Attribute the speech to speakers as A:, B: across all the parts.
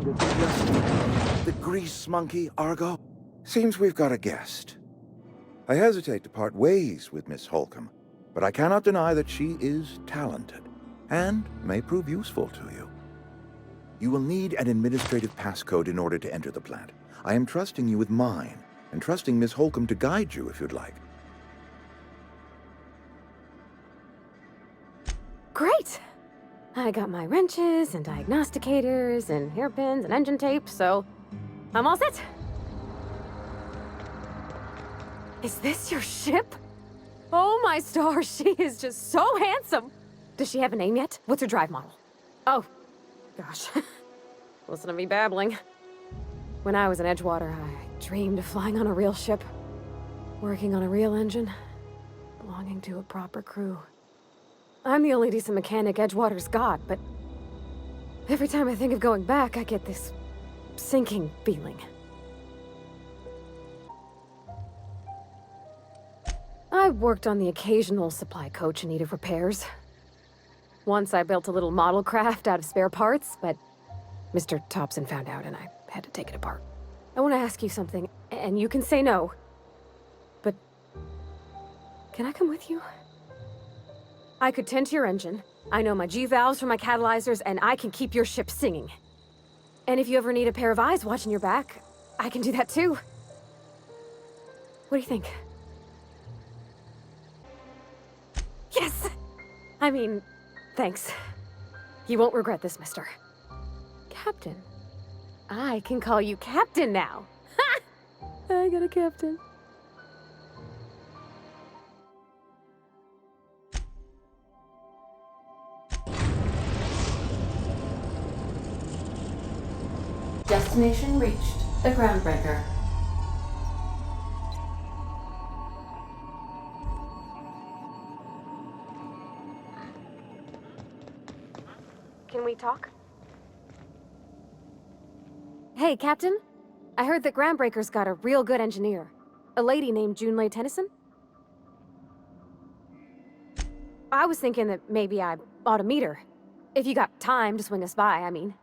A: The grease monkey, Argo? Seems we've got a guest. I hesitate to part ways with Miss Holcomb, but I cannot deny that she is talented, and may prove useful to you. You will need an administrative passcode in order to enter the plant. I am trusting you with mine, and trusting Miss Holcomb to guide you if you'd like.
B: Great! I got my wrenches and diagnosticators and hairpins and engine tape, so I'm all set. Is this your ship? Oh my stars, she is just so handsome! Does she have a name yet? What's her drive model? Oh, gosh. Listen to me babbling. When I was in Edgewater, I dreamed of flying on a real ship, working on a real engine, belonging to a proper crew. I'm the only decent mechanic Edgewater's got, but every time I think of going back, I get this sinking feeling. I worked on the occasional supply coach in need of repairs. Once I built a little model craft out of spare parts, but Mr. Thompson found out and I had to take it apart. I want to ask you something, and you can say no, but can I come with you? I could tend to your engine. I know my G-valves for my catalyzers, and I can keep your ship singing. And if you ever need a pair of eyes watching your back, I can do that too. What do you think? Yes! I mean, thanks. You won't regret this, mister. Captain. I can call you Captain now. Ha! I got a captain.
C: Destination reached. The Groundbreaker.
B: Can we talk? Hey, Captain. I heard that Groundbreaker's got a real good engineer. A lady named Junlei Tennyson. I was thinking that maybe I ought to meet her. If you got time to swing us by, I mean.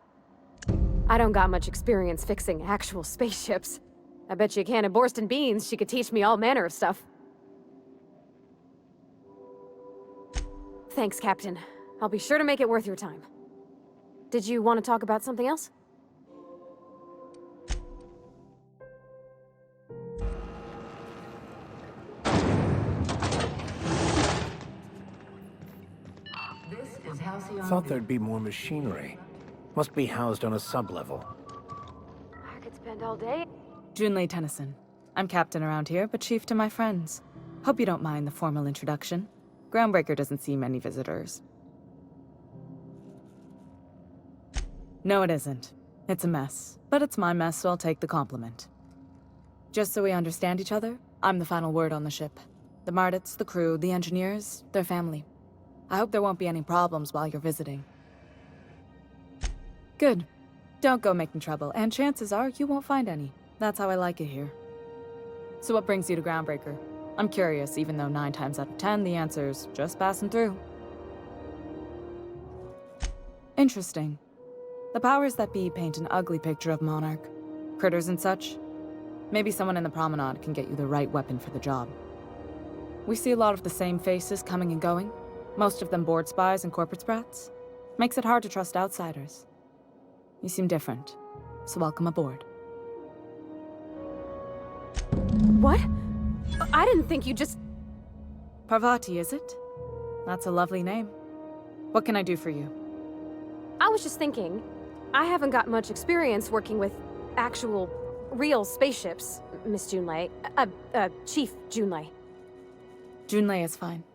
B: I don't got much experience fixing actual spaceships. I bet you a can of Borston beans she could teach me all manner of stuff. Thanks, Captain. I'll be sure to make it worth your time. Did you want to talk about something else?
D: Thought there'd be more machinery. Must be housed on a sub-level.
B: I could spend all day.
E: Junlei Tennyson. I'm captain around here, but chief to my friends. Hope you don't mind the formal introduction. Groundbreaker doesn't see many visitors. No, it isn't. It's a mess. But it's my mess, so I'll take the compliment. Just so we understand each other, I'm the final word on the ship. The Mardits, the crew, the engineers, their family. I hope there won't be any problems while you're visiting. Good. Don't go making trouble, and chances are you won't find any. That's how I like it here. So what brings you to Groundbreaker? I'm curious, even though 9 times out of 10 the answer's just passing through. Interesting. The powers that be paint an ugly picture of Monarch. Critters and such. Maybe someone in the promenade can get you the right weapon for the job. We see a lot of the same faces coming and going. Most of them board spies and corporate sprats. Makes it hard to trust outsiders. You seem different, so welcome aboard.
B: What? I didn't think you just...
E: Parvati, is it? That's a lovely name. What can I do for you?
B: I was just thinking, I haven't got much experience working with actual, real spaceships, Miss Junlei. Chief Junlei.
E: Junlei is fine.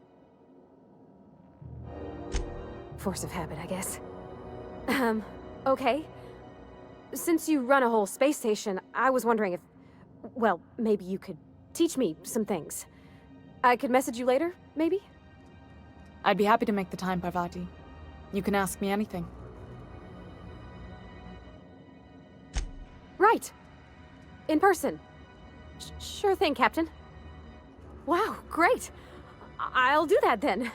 B: Force of habit, I guess. Okay. Since you run a whole space station, I was wondering if... well, maybe you could teach me some things. I could message you later, maybe?
E: I'd be happy to make the time, Parvati. You can ask me anything.
B: Right. In person. Sure thing, Captain. Wow, great. I'll do that then.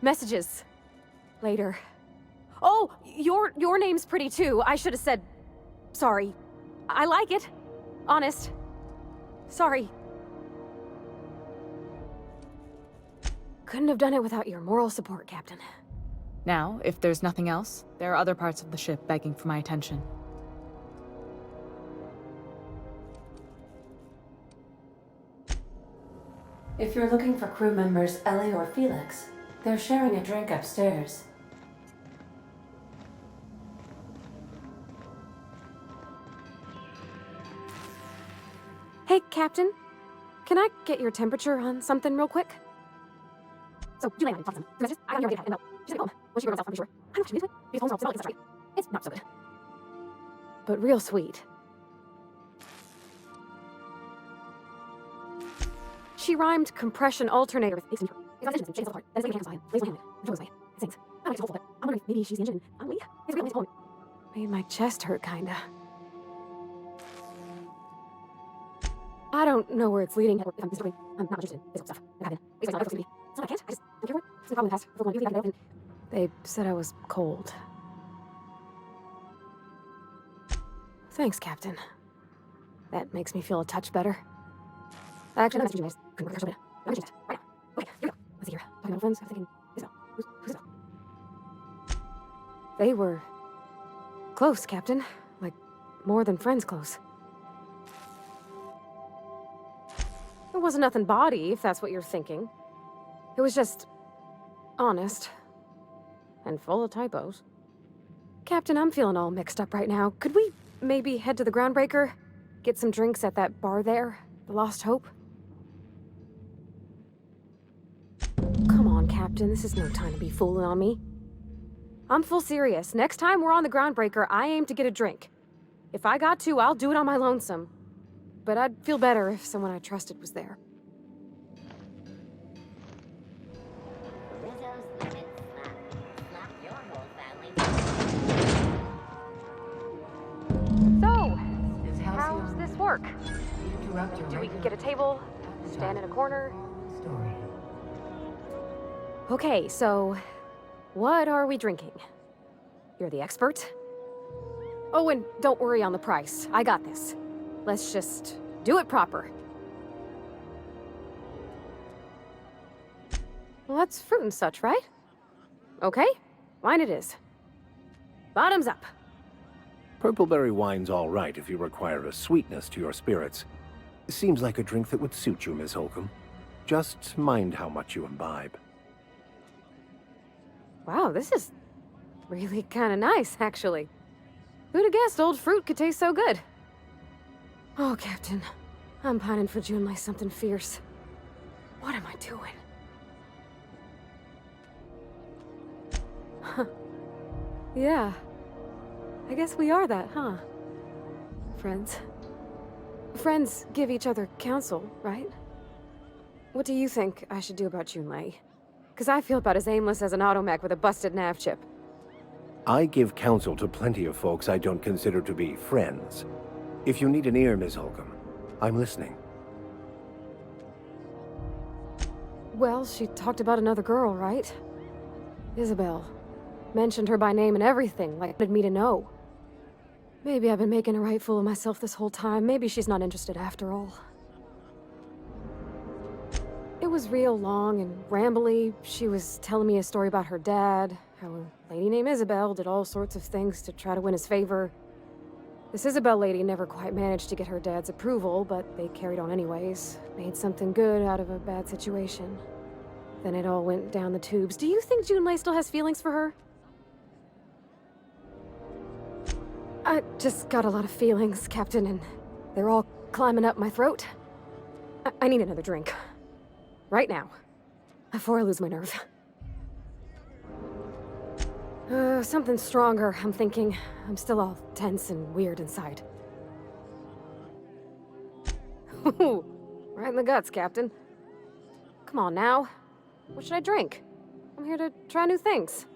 B: Messages. Later. Oh, your name's pretty too. I should have said sorry. I like it. Honest. Sorry. Couldn't have done it without your moral support, Captain.
E: Now, if there's nothing else, there are other parts of the ship begging for my attention.
C: If you're looking for crew members Ellie or Felix, they're sharing a drink upstairs.
B: Hey, Captain. Can I get your temperature on something real quick? So, you land on some messages. I got your data, and she's home. When she wrote herself, I'm sure. I don't know if she needs it. These phones are all right. It's not so good. But real sweet. She rhymed compression alternator with extinction. It's not engine, shades apart. That is like a hand sign. Laser hand. Control this way. It sings. I don't know if it's hopeful, but I'm wondering if maybe she's the engine. I'm Lee. It's a real nice poem. Made my chest hurt, kinda. I don't know where it's leading, or if I'm disturbing. I'm not interested in physical stuff. I got it. It's not to me. It's not I can't. I just don't care for it. It's no problem in the past. If we're going to leave, I and they said I was cold. Thanks, Captain. That makes me feel a touch better. Actually, I'm not messaging you guys. Couldn't work out so bad. I'm interested. Right now. Okay, here we go. Let's see here. Talking about friends. I'm thinking, Isabel. Who's Isabel? They were close, Captain. Like, more than friends close. It wasn't nothing bawdy, if that's what you're thinking. It was just honest. And full of typos. Captain, I'm feeling all mixed up right now. Could we maybe head to the Groundbreaker? Get some drinks at that bar there? The Lost Hope? Come on, Captain. This is no time to be fooling on me. I'm full serious. Next time we're on the Groundbreaker, I aim to get a drink. If I got to, I'll do it on my lonesome. But I'd feel better if someone I trusted was there. So, how's this work? Do we get a table, stand in a corner? Okay, so what are we drinking? You're the expert? Oh, and don't worry on the price. I got this. Let's just do it proper. Well, that's fruit and such, right? Okay, wine it is. Bottoms up.
D: Purpleberry wine's all right if you require a sweetness to your spirits. Seems like a drink that would suit you, Miss Holcomb. Just mind how much you imbibe.
B: Wow, this is really kind of nice, actually. Who'd have guessed old fruit could taste so good? Oh, Captain. I'm pining for June like something fierce. What am I doing? Huh. Yeah. I guess we are that, huh? Friends. Friends give each other counsel, right? What do you think I should do about Junlei? Because I feel about as aimless as an automech with a busted nav chip.
D: I give counsel to plenty of folks I don't consider to be friends. If you need an ear, Miss Holcomb, I'm listening.
B: Well, she talked about another girl, right? Isabel. Mentioned her by name and everything, like wanted me to know. Maybe I've been making a right fool of myself this whole time. Maybe she's not interested after all. It was real long and rambly. She was telling me a story about her dad, how a lady named Isabel did all sorts of things to try to win his favor. This Isabel lady never quite managed to get her dad's approval, but they carried on anyways. Made something good out of a bad situation. Then it all went down the tubes. Do you think Junlei still has feelings for her? I just got a lot of feelings, Captain, and they're all climbing up my throat. I need another drink. Right now. Before I lose my nerve. Something stronger, I'm thinking. I'm still all tense and weird inside. Ooh, right in the guts, Captain. Come on now. What should I drink? I'm here to try new things.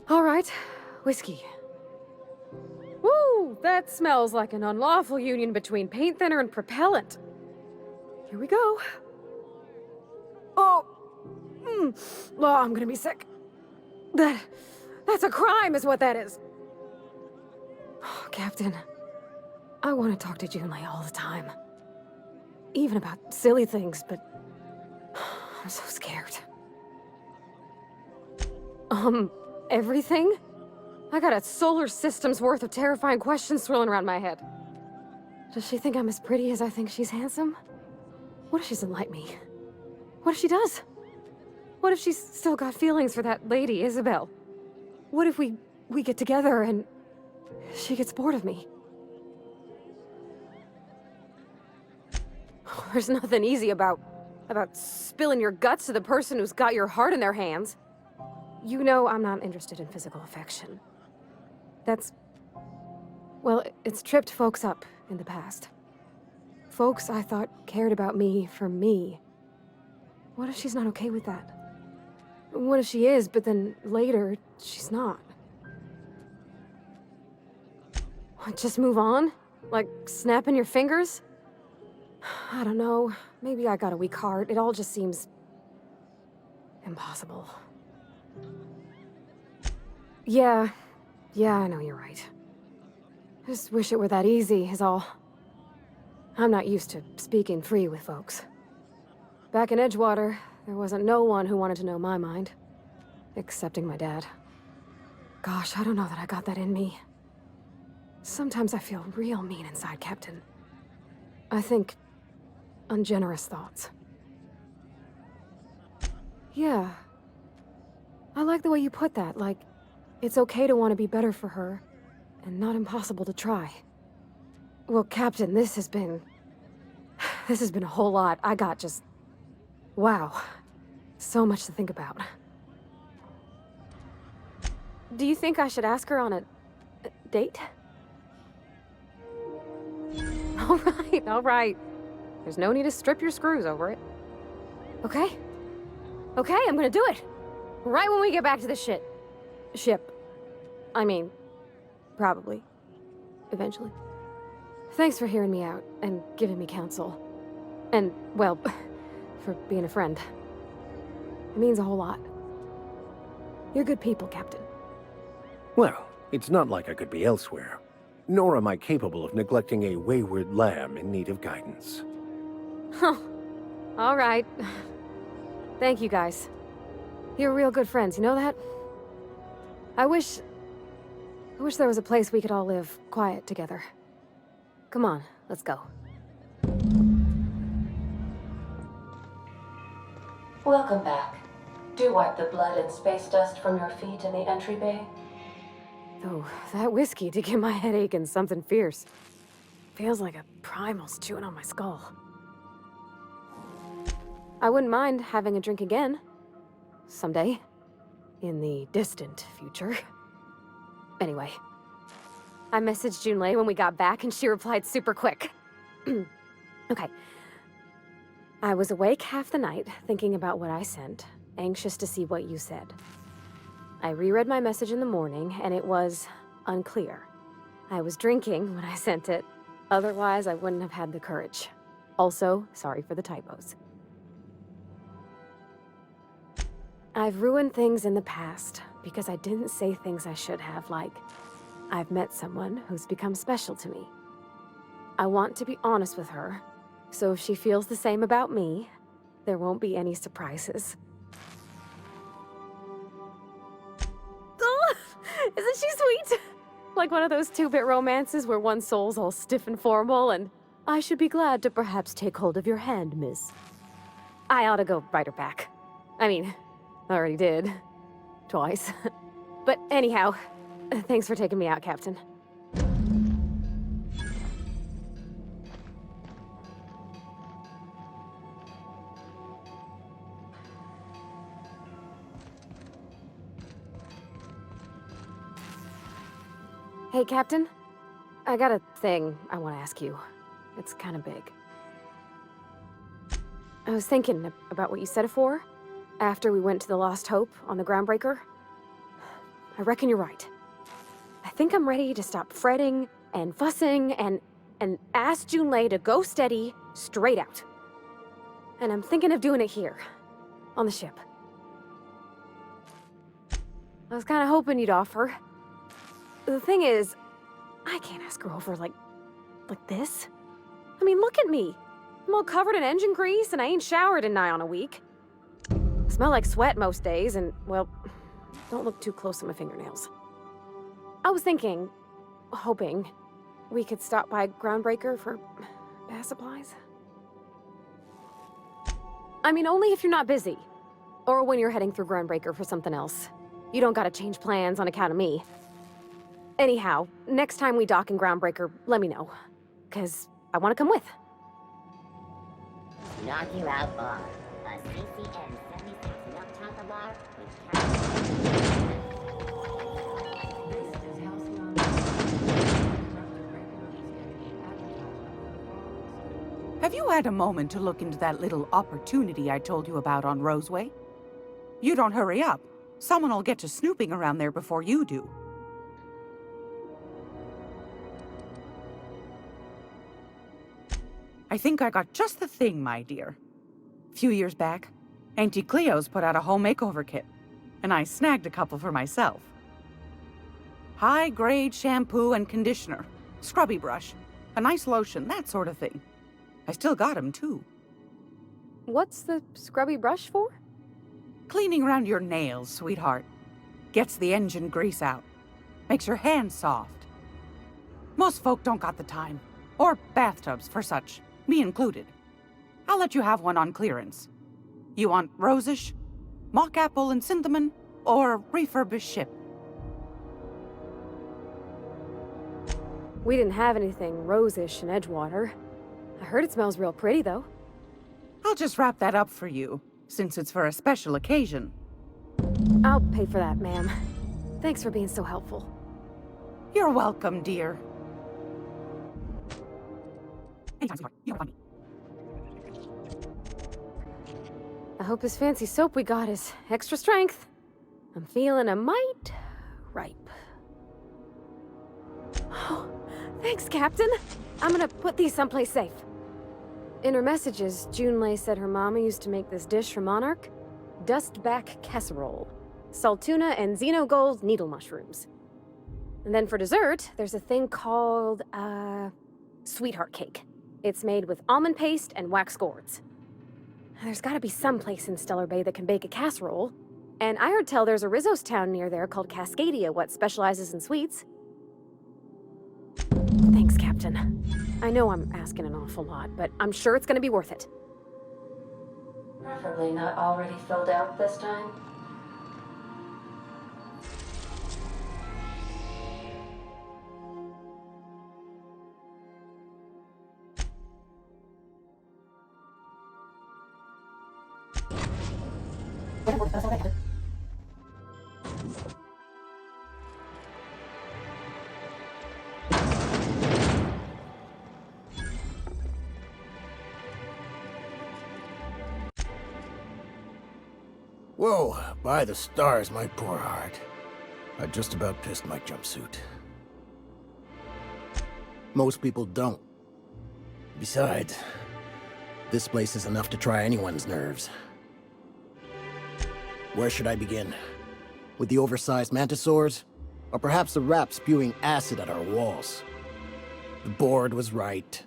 B: All right, whiskey. Woo! That smells like an unlawful union between paint thinner and propellant. Here we go. Oh! Oh, I'm gonna be sick. That's a crime is what that is. Oh, Captain, I want to talk to Junlei all the time. Even about silly things, but I'm so scared. Everything? I got a solar system's worth of terrifying questions swirling around my head. Does she think I'm as pretty as I think she's handsome? What if she doesn't like me? What if she does? What if she's still got feelings for that lady, Isabel? What if we get together and she gets bored of me? There's nothing easy about spilling your guts to the person who's got your heart in their hands. You know I'm not interested in physical affection. Well, it's tripped folks up in the past. Folks I thought cared about me for me. What if she's not okay with that? What if she is, but then later, she's not? What, just move on? Like snapping your fingers? I don't know. Maybe I got a weak heart. It all just seems impossible. Yeah, I know you're right. Just wish it were that easy, is all. I'm not used to speaking free with folks. Back in Edgewater, there wasn't no one who wanted to know my mind. Excepting my dad. Gosh, I don't know that I got that in me. Sometimes I feel real mean inside, Captain. I think ungenerous thoughts. Yeah. I like the way you put that, like, it's okay to want to be better for her, and not impossible to try. Well, Captain, this has been a whole lot. I got just... wow. So much to think about. Do you think I should ask her on a date? All right. There's no need to strip your screws over it. Okay, I'm gonna do it. Right when we get back to the ship. I mean, probably. Eventually. Thanks for hearing me out and giving me counsel. And, well, for being a friend. It means a whole lot. You're good people, Captain.
D: Well, it's not like I could be elsewhere. Nor am I capable of neglecting a wayward lamb in need of guidance.
B: Huh. All right. Thank you, guys. You're real good friends, you know that? I wish there was a place we could all live quiet together. Come on, let's go.
C: Welcome back. Do wipe the blood and space dust from your feet in the entry bay.
B: Oh, that whiskey did give my head aching something fierce. Feels like a primal's chewing on my skull. I wouldn't mind having a drink again. Someday. In the distant future. Anyway. I messaged Junlei when we got back and she replied super quick. Okay. I was awake half the night, thinking about what I sent, anxious to see what you said. I reread my message in the morning, and it was unclear. I was drinking when I sent it. Otherwise, I wouldn't have had the courage. Also, sorry for the typos. I've ruined things in the past because I didn't say things I should have, like, I've met someone who's become special to me. I want to be honest with her, so if she feels the same about me, there won't be any surprises. Isn't she sweet? Like one of those 2-bit romances where one soul's all stiff and formal and, I should be glad to perhaps take hold of your hand, miss. I ought to go write her back. I mean, I already did. Twice. But anyhow, thanks for taking me out, Captain. Hey, Captain. I got a thing I want to ask you. It's kind of big. I was thinking about what you said afore, after we went to the Lost Hope on the Groundbreaker. I reckon you're right. I think I'm ready to stop fretting and fussing and ask Junlei to go steady, straight out. And I'm thinking of doing it here, on the ship. I was kind of hoping you'd offer. The thing is, I I can't ask her over like this. I mean, look at me. I'm all covered in engine grease and I ain't showered in nigh on a week. I smell like sweat most days and, well, don't look too close at my fingernails. I was thinking, hoping, we could stop by Groundbreaker for bath supplies. I mean, only if you're not busy. Or when you're heading through Groundbreaker for something else. You don't gotta change plans on account of me. Anyhow, next time we dock in Groundbreaker, let me know. 'Cause I wanna come with.
F: Knock you out bar. A CCM 76 milk chocolate bar with
G: Have you had a moment to look into that little opportunity I told you about on Roseway? You don't hurry up. Someone will get to snooping around there before you do. I think I got just the thing, my dear. A few years back, Auntie Cleo's put out a home makeover kit, and I snagged a couple for myself. High-grade shampoo and conditioner, scrubby brush, a nice lotion, that sort of thing. I still got 'em, too.
B: What's the scrubby brush for?
G: Cleaning around your nails, sweetheart. Gets the engine grease out. Makes your hands soft. Most folk don't got the time. Or bathtubs for such, me included. I'll let you have one on clearance. You want rosish, mock apple and cinnamon, or refurbished ship?
B: We didn't have anything rosish in Edgewater. I heard it smells real pretty, though.
G: I'll just wrap that up for you, since it's for a special occasion.
B: I'll pay for that, ma'am. Thanks for being so helpful.
G: You're welcome, dear. Anytime, sweetheart. You know what I mean.
B: I hope this fancy soap we got is extra strength. I'm feeling a mite ripe. Oh, thanks, Captain. I'm gonna put these someplace safe. In her messages, Junlei said her mama used to make this dish for Monarch. Dustback casserole. Salt tuna and xenogold needle mushrooms. And then for dessert, there's a thing called, sweetheart cake. It's made with almond paste and wax gourds. There's gotta be some place in Stellar Bay that can bake a casserole. And I heard tell there's a Rizzo's town near there called Cascadia what specializes in sweets. Thanks, Captain. I know I'm asking an awful lot, but I'm sure it's gonna be worth it.
C: Preferably not already filled out this time.
D: Whoa, by the stars, my poor heart. I just about pissed my jumpsuit. Most people don't. Besides, this place is enough to try anyone's nerves. Where should I begin? With the oversized mantisaurs? Or perhaps the rats spewing acid at our walls? The board was right.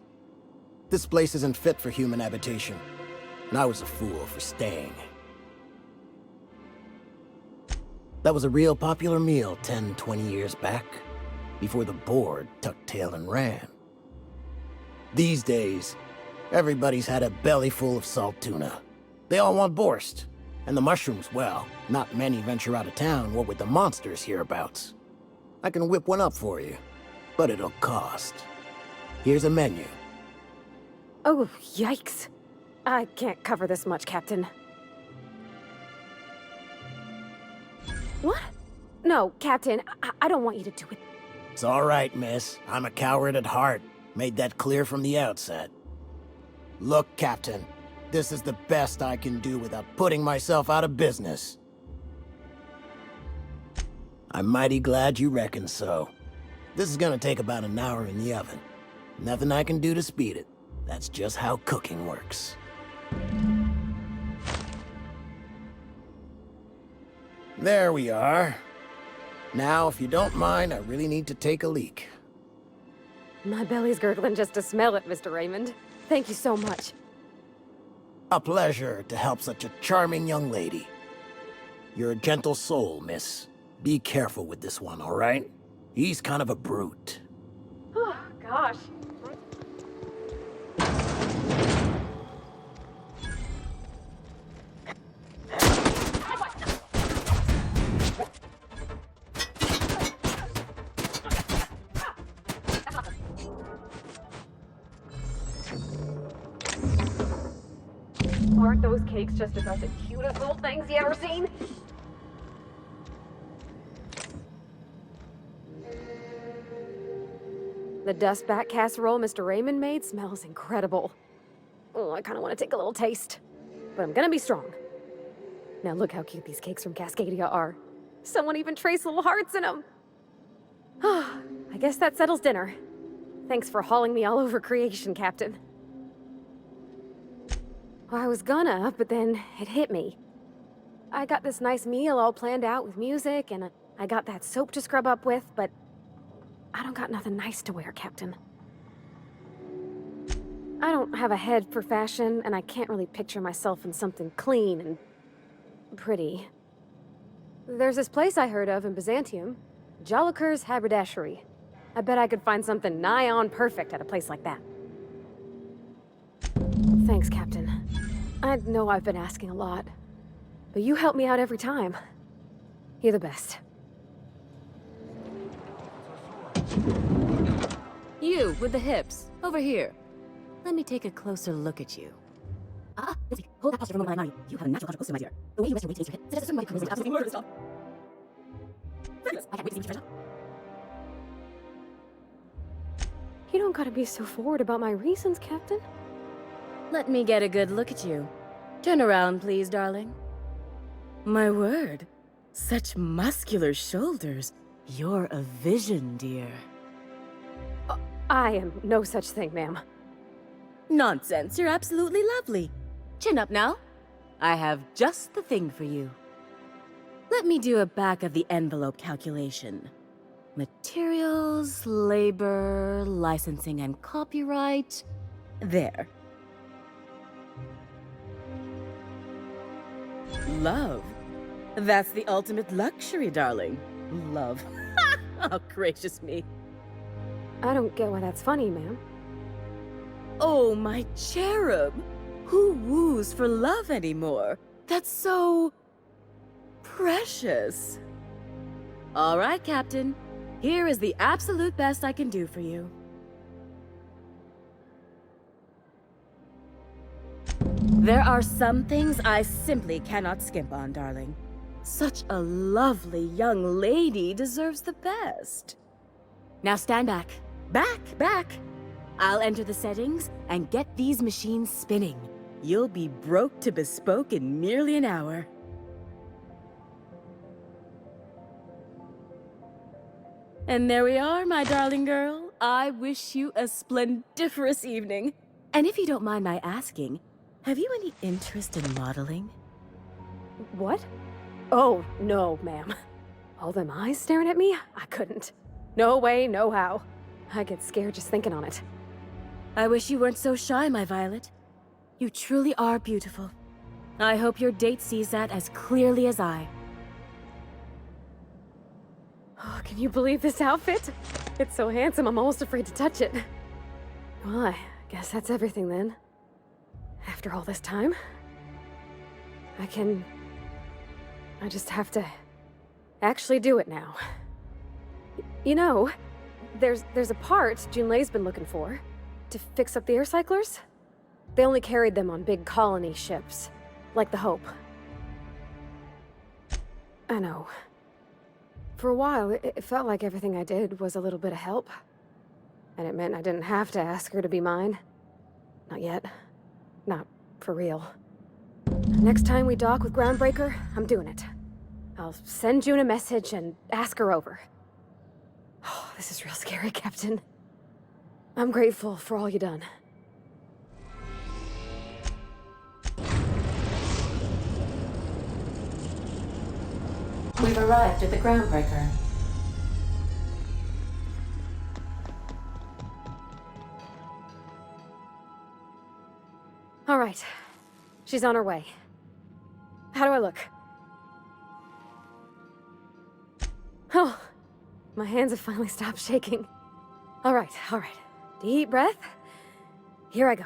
D: This place isn't fit for human habitation, and I was a fool for staying. That was a real popular meal 10, 20 years back, before the board tucked tail and ran. These days, everybody's had a belly full of salt tuna. They all want borscht. And the mushrooms, well, not many venture out of town, what with the monsters hereabouts. I can whip one up for you, but it'll cost. Here's a menu.
B: Oh, yikes. I can't cover this much, Captain. What? No, Captain, I don't want you to do it.
D: It's all right, miss. I'm a coward at heart. Made that clear from the outset. Look, Captain, this is the best I can do without putting myself out of business. I'm mighty glad you reckon so. This is gonna take about an hour in the oven. Nothing I can do to speed it. That's just how cooking works. There we are. Now, if you don't mind, I really need to take a leak.
B: My belly's gurgling just to smell it, Mr. Raymond. Thank you so much.
D: A pleasure to help such a charming young lady. You're a gentle soul, miss. Be careful with this one, all right? He's kind of a brute.
B: Oh, gosh. Aren't those cakes just about the cutest little things you ever seen? The dustbat casserole Mr. Raymond made smells incredible. Oh, I kind of want to take a little taste. But I'm gonna be strong. Now look how cute these cakes from Cascadia are. Someone even traced little hearts in them. I guess that settles dinner. Thanks for hauling me all over creation, Captain. Well, I was gonna, but then it hit me. I got this nice meal all planned out with music, and I got that soap to scrub up with, but I don't got nothing nice to wear, Captain. I don't have a head for fashion, and I can't really picture myself in something clean and pretty. There's this place I heard of in Byzantium, Joliker's Haberdashery. I bet I could find something nigh on perfect at a place like that. Thanks, Captain. I know I've been asking a lot, but you help me out every time. You're the best.
H: You, with the hips. Over here. Let me take a closer look at you.
I: Hold that posture for a moment, Mari. You have a natural conjugal posture, my dear. The way you rest and raise your hips suggests a certain body charisma absolutely murderous stuff. Felix, I can't wait to see what you treasure.
B: You don't gotta be so forward about my reasons, Captain.
H: Let me get a good look at you. Turn around, please, darling. My word. Such muscular shoulders. You're a vision, dear.
B: I am no such thing, ma'am.
H: Nonsense, you're absolutely lovely. Chin up now. I have just the thing for you. Let me do a back-of-the-envelope calculation. Materials, labor, licensing and copyright. There. Love. That's the ultimate luxury, darling. Love. Oh, gracious me.
B: I don't get why that's funny, ma'am.
H: Oh, my cherub! Who woos for love anymore? That's so... precious. All right, Captain. Here is the absolute best I can do for you. There are some things I simply cannot skimp on, darling. Such a lovely young lady deserves the best. Now stand back. Back! I'll enter the settings and get these machines spinning. You'll be broke to bespoke in merely an hour. And there we are, my darling girl. I wish you a splendiferous evening. And if you don't mind my asking, have you any interest in modeling?
B: What? Oh, no, ma'am. All them eyes staring at me? I couldn't. No way, no how. I get scared just thinking on it.
H: I wish you weren't so shy, my Violet. You truly are beautiful. I hope your date sees that as clearly as I.
B: Oh, can you believe this outfit? It's so handsome, I'm almost afraid to touch it. Well, I guess that's everything then. After all this time, I just have to actually do it now. You know, there's a part Junlei's been looking for to fix up the air cyclers. They only carried them on big colony ships, like the Hope. I know. For a while, it felt like everything I did was a little bit of help. And it meant I didn't have to ask her to be mine. Not yet. Not for real. Next time we dock with Groundbreaker, I'm doing it. I'll send June a message and ask her over. Oh, this is real scary, Captain. I'm grateful for all you done.
C: We've arrived at the Groundbreaker.
B: All right. She's on her way. How do I look? Oh, my hands have finally stopped shaking. All right. Deep breath. Here I go.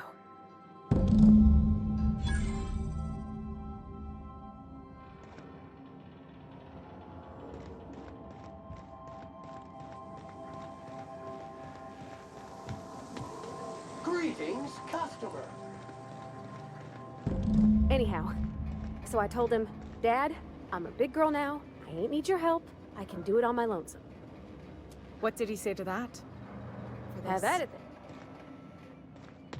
J: Greetings, customer.
B: Anyhow, so I told him, Dad, I'm a big girl now. I ain't need your help. I can do it on my lonesome.
E: What did he say to that? For
B: Have
E: this?
B: at it then.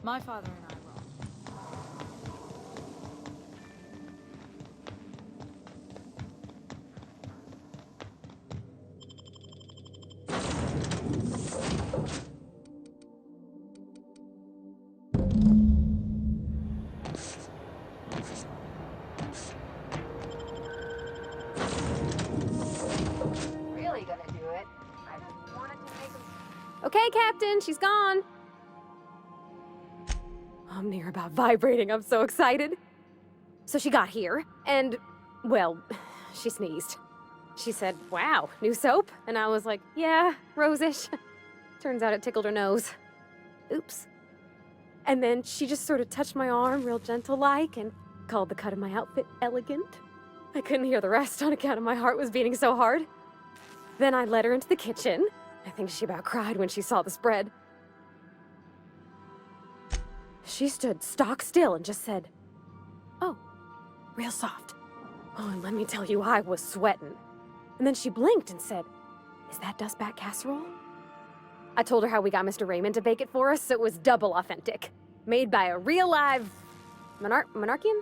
E: My father and I will.
B: Really gonna do it? I just wanted to make him... Okay, Captain, she's gone. I'm near about vibrating. I'm so excited. So she got here, and, well, she sneezed. She said, wow, new soap? And I was like, yeah, rose-ish. Turns out it tickled her nose. Oops. And then she just sort of touched my arm real gentle-like and called the cut of my outfit elegant. I couldn't hear the rest on account of my heart was beating so hard. Then I led her into the kitchen. I think she about cried when she saw the spread. She stood stock still and just said, oh, real soft. Oh, and let me tell you, I was sweating. And then she blinked and said, is that dustbat casserole? I told her how we got Mr. Raymond to bake it for us, so it was double authentic. Made by a real live monarch person.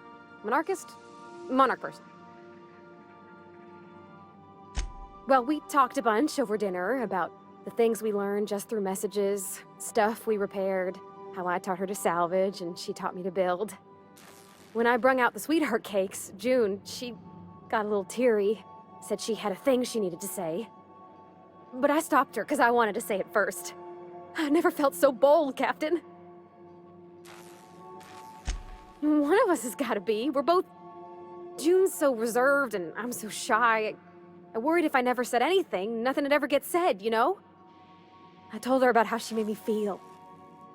B: Well, we talked a bunch over dinner about the things we learned just through messages, stuff we repaired, how I taught her to salvage and she taught me to build. When I brung out the sweetheart cakes, June, she got a little teary, said she had a thing she needed to say. But I stopped her because I wanted to say it first. I never felt so bold, Captain. One of us has got to be. We're both... June's so reserved and I'm so shy. I worried if I never said anything, nothing would ever get said, you know? I told her about how she made me feel.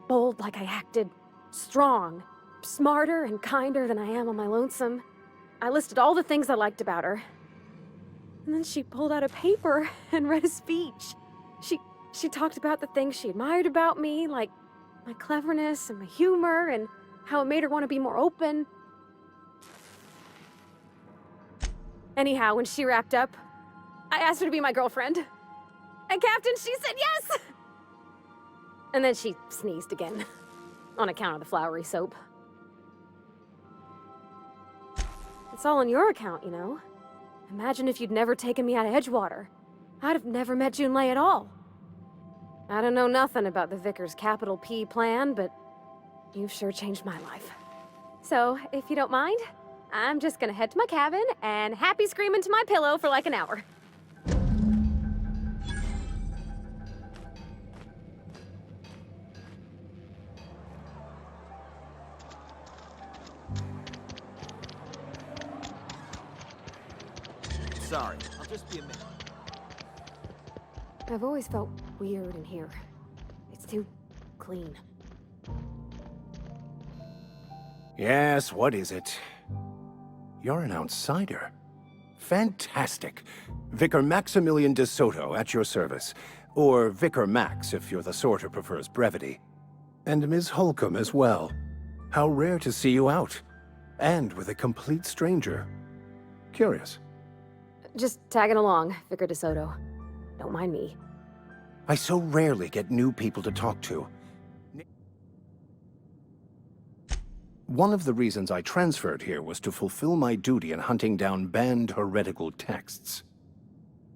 B: Bold like I acted. Strong. Smarter and kinder than I am on my lonesome. I listed all the things I liked about her. And then she pulled out a paper and read a speech. She talked about the things she admired about me, like my cleverness and my humor, and how it made her want to be more open. Anyhow, when she wrapped up, I asked her to be my girlfriend. And Captain, she said yes! And then she sneezed again, on account of the flowery soap. It's all on your account, you know? Imagine if you'd never taken me out of Edgewater. I'd have never met Junlei at all. I don't know nothing about the Vicar's capital P plan, but you've sure changed my life. So, if you don't mind, I'm just gonna head to my cabin and happy scream into my pillow for like an hour.
J: Sorry, I'll just be a minute.
B: I've always felt weird in here. It's too clean.
K: Yes, what is it? You're an outsider. Fantastic. Vicar Maximilian de Soto at your service. Or Vicar Max if you're the sort who prefers brevity. And Ms. Holcomb as well. How rare to see you out. And with a complete stranger. Curious.
B: Just tagging along, Vicar de Soto. Don't mind me.
K: I so rarely get new people to talk to. One of the reasons I transferred here was to fulfill my duty in hunting down banned heretical texts.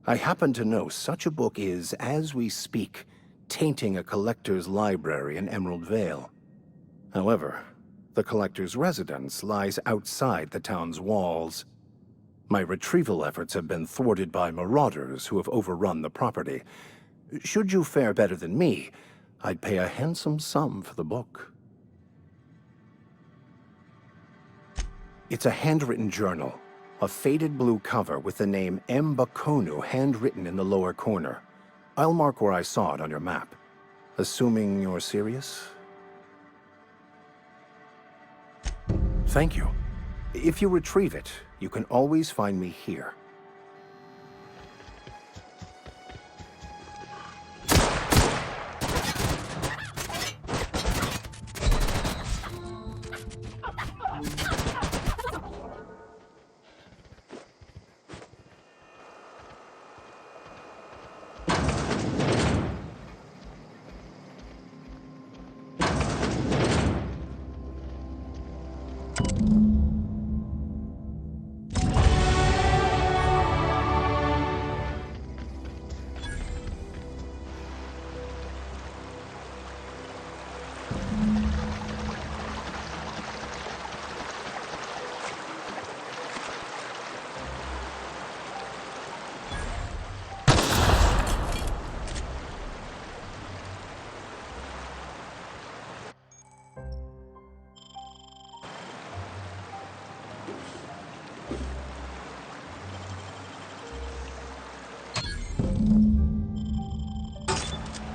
K: I happen to know such a book is, as we speak, tainting a collector's library in Emerald Vale. However, the collector's residence lies outside the town's walls. My retrieval efforts have been thwarted by marauders who have overrun the property. Should you fare better than me, I'd pay a handsome sum for the book. It's a handwritten journal. A faded blue cover with the name M. Bakonu handwritten in the lower corner. I'll mark where I saw it on your map. Assuming you're serious? Thank you. If you retrieve it, you can always find me here.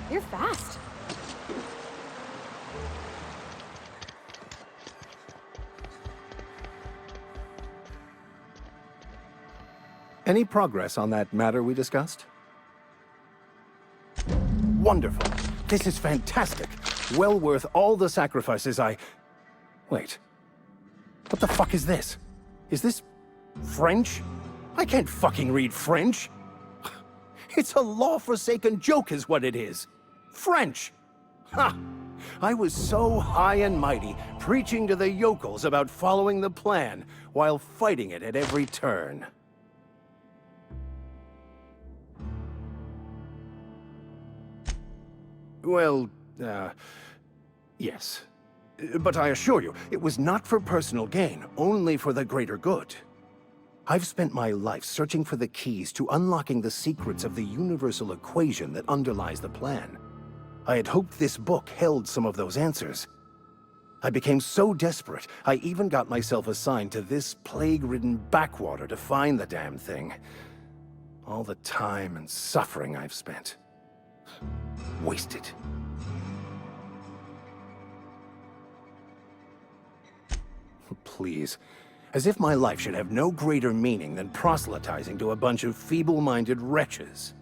B: You're fast.
K: Any progress on that matter we discussed? Wonderful. This is fantastic. Well worth all the sacrifices I... Wait. What the fuck is this? Is this... French? I can't fucking read French. It's a law-forsaken joke is what it is. French! Ha! I was so high and mighty, preaching to the yokels about following the plan, while fighting it at every turn. Well, yes. But I assure you, it was not for personal gain, only for the greater good. I've spent my life searching for the keys to unlocking the secrets of the universal equation that underlies the plan. I had hoped this book held some of those answers. I became so desperate, I even got myself assigned to this plague-ridden backwater to find the damn thing. All the time and suffering I've spent. Wasted. Please. As if my life should have no greater meaning than proselytizing to a bunch of feeble-minded wretches.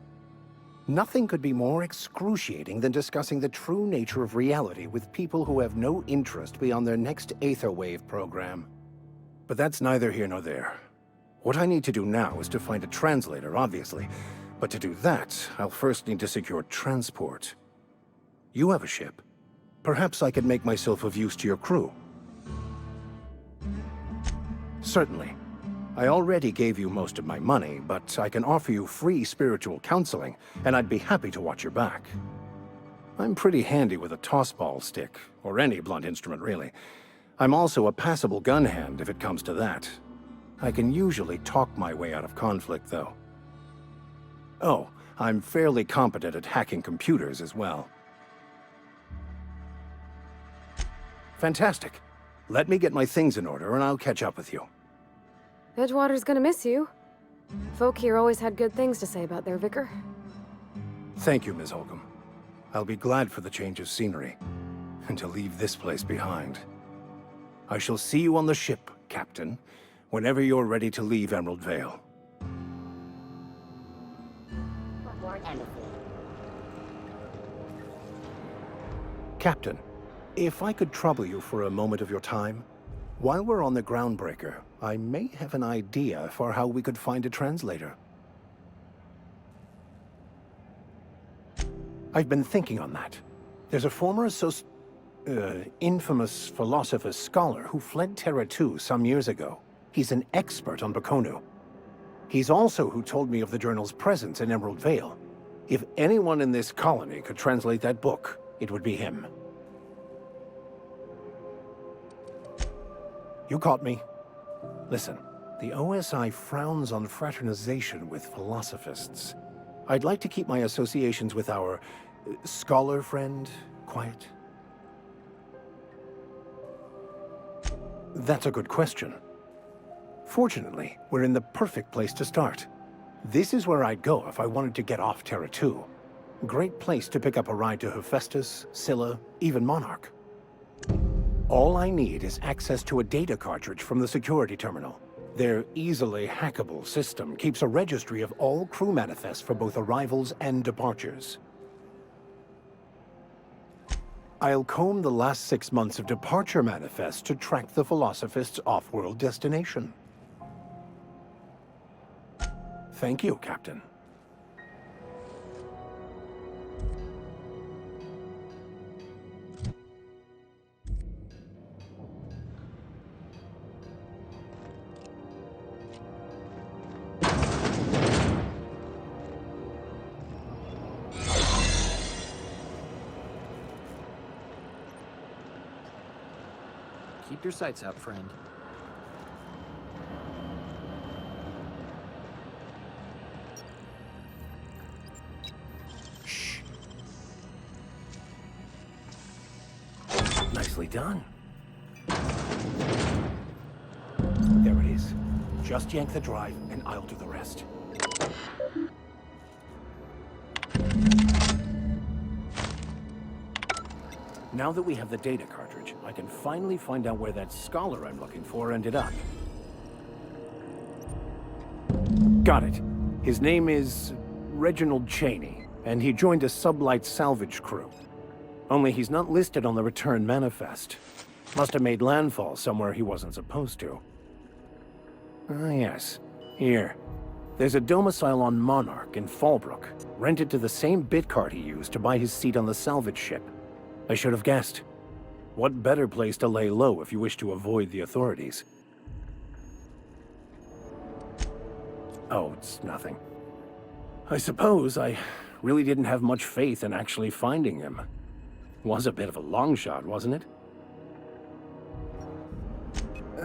K: Nothing could be more excruciating than discussing the true nature of reality with people who have no interest beyond their next Aetherwave program. But that's neither here nor there. What I need to do now is to find a translator, obviously. But to do that, I'll first need to secure transport. You have a ship. Perhaps I could make myself of use to your crew. Certainly. I already gave you most of my money, but I can offer you free spiritual counseling, and I'd be happy to watch your back. I'm pretty handy with a tossball stick, or any blunt instrument, really. I'm also a passable gun hand, if it comes to that. I can usually talk my way out of conflict, though. Oh, I'm fairly competent at hacking computers as well. Fantastic. Let me get my things in order, and I'll catch up with you.
B: Edgewater's gonna miss you. Folk here always had good things to say about their vicar.
K: Thank you, Ms. Holcomb. I'll be glad for the change of scenery, and to leave this place behind. I shall see you on the ship, Captain, whenever you're ready to leave Emerald Vale.
F: Report embassy.
K: Captain, if I could trouble you for a moment of your time, while we're on the Groundbreaker, I may have an idea for how we could find a translator. I've been thinking on that. There's a former infamous philosopher scholar who fled Terra 2 some years ago. He's an expert on Bakonu. He's also who told me of the journal's presence in Emerald Vale. If anyone in this colony could translate that book, it would be him. You caught me. Listen, the OSI frowns on fraternization with philosophists. I'd like to keep my associations with our scholar friend quiet. That's a good question. Fortunately, we're in the perfect place to start. This is where I'd go if I wanted to get off Terra 2. Great place to pick up a ride to Hephaestus, Scylla, even Monarch. All I need is access to a data cartridge from the security terminal. Their easily hackable system keeps a registry of all crew manifests for both arrivals and departures. I'll comb the last 6 months of departure manifests to track the Philosophist's off-world destination. Thank you, Captain.
J: Keep your sights out, friend.
K: Shh. Nicely done. There it is. Just yank the drive, and I'll do the rest. Now that we have the data cartridge, I can finally find out where that scholar I'm looking for ended up. Got it. His name is Reginald Cheney, and he joined a sublight salvage crew. Only he's not listed on the return manifest. Must have made landfall somewhere he wasn't supposed to. Ah, yes. Here. There's a domicile on Monarch in Fallbrook, rented to the same bit card he used to buy his seat on the salvage ship. I should have guessed. What better place to lay low if you wish to avoid the authorities? Oh, it's nothing. I suppose I really didn't have much faith in actually finding him. Was a bit of a long shot, wasn't it?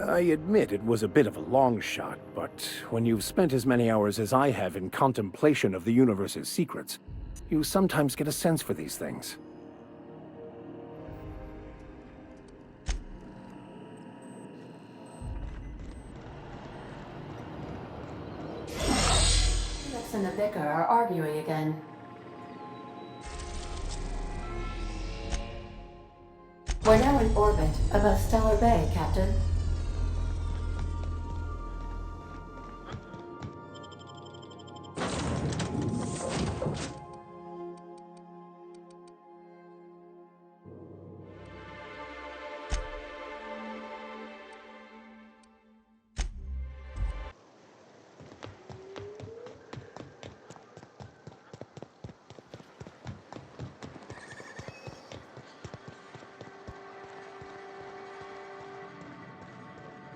K: I admit it was a bit of a long shot, but when you've spent as many hours as I have in contemplation of the universe's secrets, you sometimes get a sense for these things.
C: Felix and the Vicar are arguing again. We're now in orbit above Stellar Bay, Captain.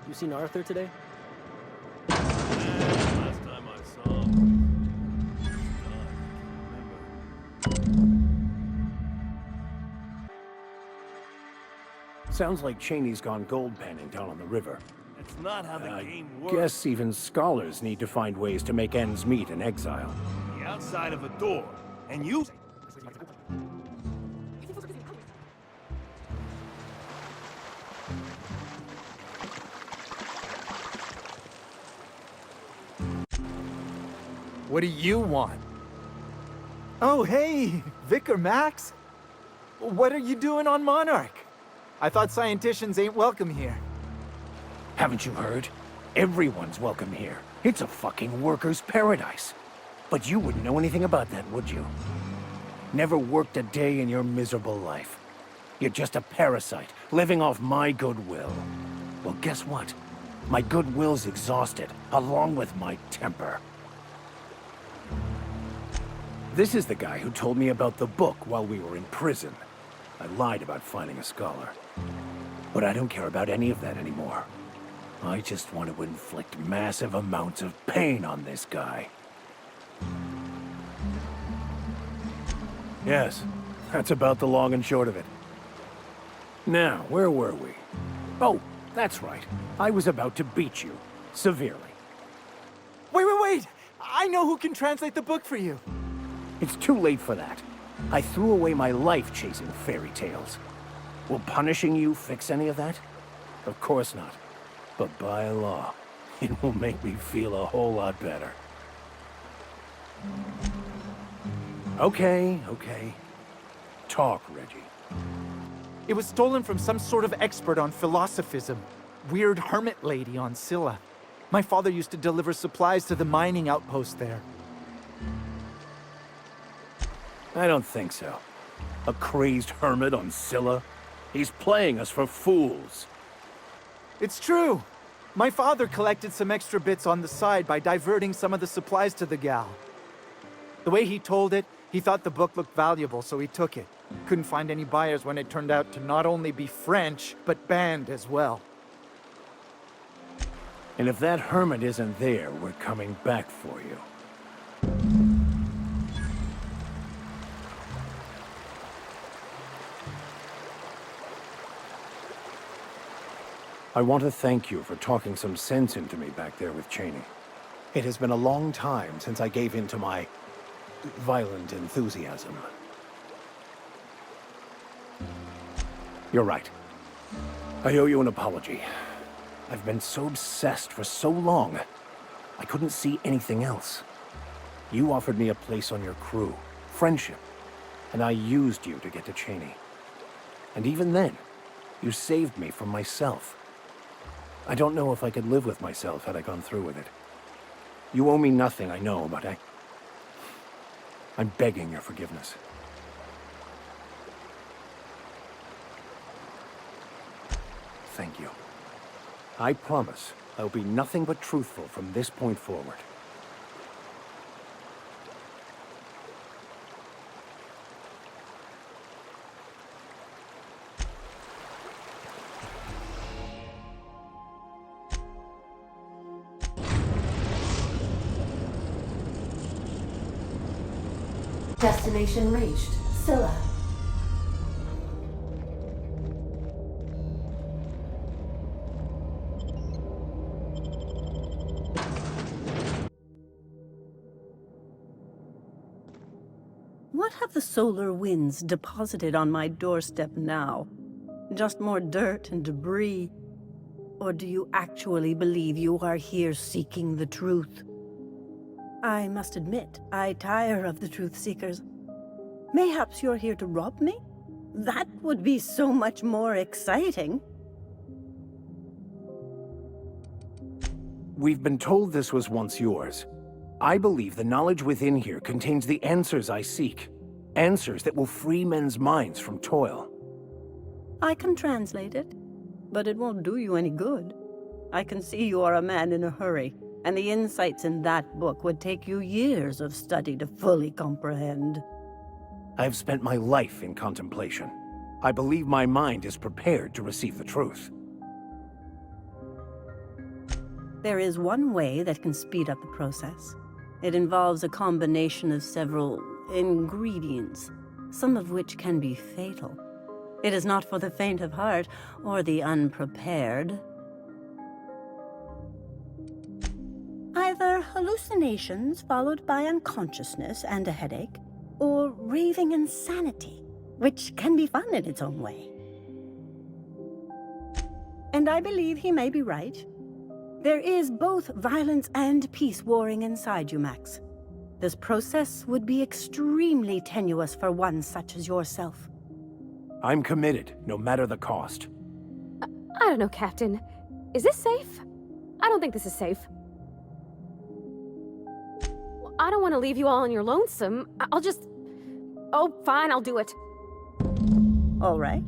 I: You seen Arthur today?
L: Last time I saw him.
K: Sounds like Cheney's gone gold panning down on the river.
L: It's not how the game works.
K: Guess even scholars need to find ways to make ends meet in exile.
L: The outside of a door, and you...
J: What do you want? Oh, hey, Vicar Max. What are you doing on Monarch? I thought scienticians ain't welcome here.
K: Haven't you heard? Everyone's welcome here. It's a fucking worker's paradise. But you wouldn't know anything about that, would you? Never worked a day in your miserable life. You're just a parasite, living off my goodwill. Well, guess what? My goodwill's exhausted, along with my temper. This is the guy who told me about the book while we were in prison. I lied about finding a scholar. But I don't care about any of that anymore. I just want to inflict massive amounts of pain on this guy. Yes, that's about the long and short of it. Now, where were we? Oh, that's right. I was about to beat you. Severely.
J: Wait! I know who can translate the book for you.
K: It's too late for that. I threw away my life chasing fairy tales. Will punishing you fix any of that? Of course not. But by law, It will make me feel a whole lot better. Okay. Talk, Reggie.
J: It was stolen from some sort of expert on philosophism. Weird hermit lady on Scylla. My father used to deliver supplies to the mining outpost there.
K: I don't think so. A crazed hermit on Scylla? He's playing us for fools.
J: It's true! My father collected some extra bits on the side by diverting some of the supplies to the gal. The way he told it, he thought the book looked valuable, so he took it. Couldn't find any buyers when it turned out to not only be French, but banned as well.
K: And if that hermit isn't there, we're coming back for you. I want to thank you for talking some sense into me back there with Cheney. It has been a long time since I gave in to my violent enthusiasm. You're right. I owe you an apology. I've been so obsessed for so long, I couldn't see anything else. You offered me a place on your crew, friendship, and I used you to get to Cheney. And even then, you saved me from myself. I don't know if I could live with myself had I gone through with it. You owe me nothing, I know, but I'm begging your forgiveness. Thank you. I promise I'll be nothing but truthful from this point forward.
C: Destination reached. Scylla.
I: What have the solar winds deposited on my doorstep now? Just more dirt and debris? Or do you actually believe you are here seeking the truth? I must admit, I tire of the truth seekers. Mayhaps you're here to rob me? That would be so much more exciting.
K: We've been told this was once yours. I believe the knowledge within here contains the answers I seek. Answers that will free men's minds from toil.
I: I can translate it, but it won't do you any good. I can see you are a man in a hurry, and the insights in that book would take you years of study to fully comprehend.
K: I've spent my life in contemplation. I believe my mind is prepared to receive the truth.
I: There is one way that can speed up the process. It involves a combination of several ingredients, some of which can be fatal. It is not for the faint of heart or the unprepared. Either hallucinations followed by unconsciousness and a headache, or raving insanity, which can be fun in its own way. And I believe he may be right. There is both violence and peace warring inside you, Max. This process would be extremely tenuous for one such as yourself.
K: I'm committed, no matter the cost.
B: I don't know, Captain. Is this safe? I don't think this is safe. I don't want to leave you all on your lonesome. I'll just... Oh, fine, I'll do it.
I: All right.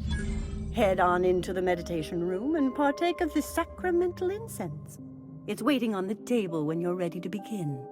I: Head on into the meditation room and partake of the sacramental incense. It's waiting on the table when you're ready to begin.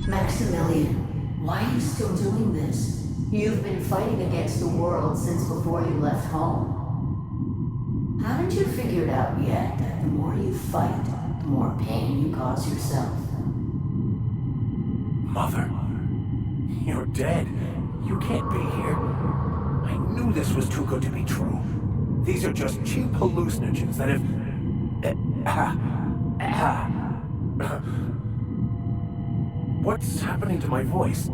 C: Maximilian, why are you still doing this? You've been fighting against the world since before you left home. Haven't you figured out yet that the more you fight, the more pain you cause yourself?
K: Mother, You're dead. You can't be here. I knew this was too good to be true. These are just cheap hallucinogens that have... What's happening to my voice?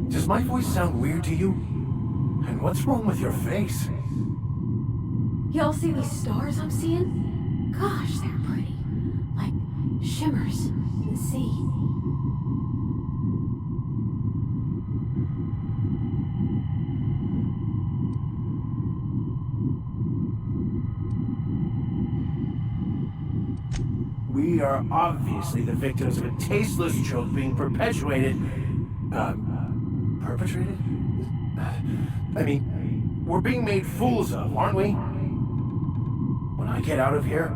K: Does my voice sound weird to you? And what's wrong with your face?
B: Y'all see these stars I'm seeing? Gosh, they're pretty. Like shimmers in the sea.
K: We are obviously the victims of a tasteless joke being perpetuated. Perpetrated? I mean, we're being made fools of, aren't we? When I get out of here,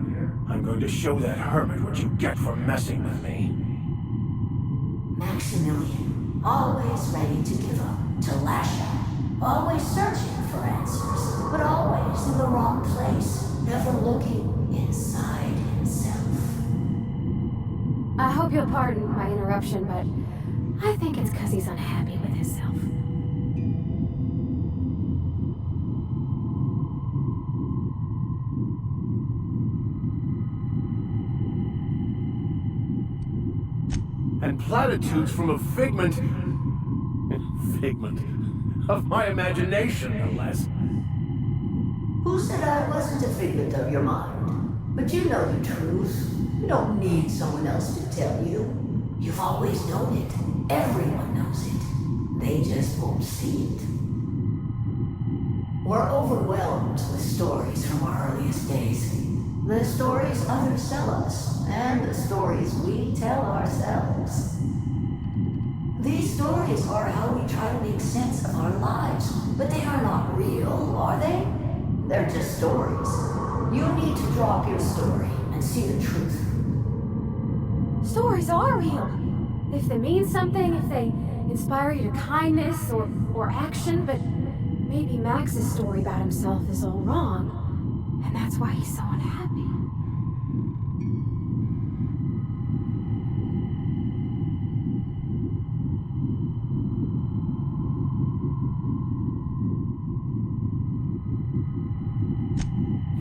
K: I'm going to show that hermit what you get for messing with me.
C: Maximilian, always ready to give up, to lash out, always searching for answers, but always in the wrong place, never looking inside himself.
B: I hope you'll pardon my interruption, but I think it's because he's unhappy with himself.
K: And platitudes from a figment of my imagination, no less.
C: Who said I wasn't a figment of your mind? But you know the truth. You don't need someone else to tell you. You've always known it. Everyone knows it. They just won't see it. We're overwhelmed with stories from our earliest days. The stories others tell us, and the stories we tell ourselves. These stories are how we try to make sense of our lives, but they are not real, are they? They're just stories. You need to drop your story and see the truth.
B: Stories are real. If they mean something, if they inspire you to kindness or action, but maybe Max's story about himself is all wrong, and that's why he's so unhappy.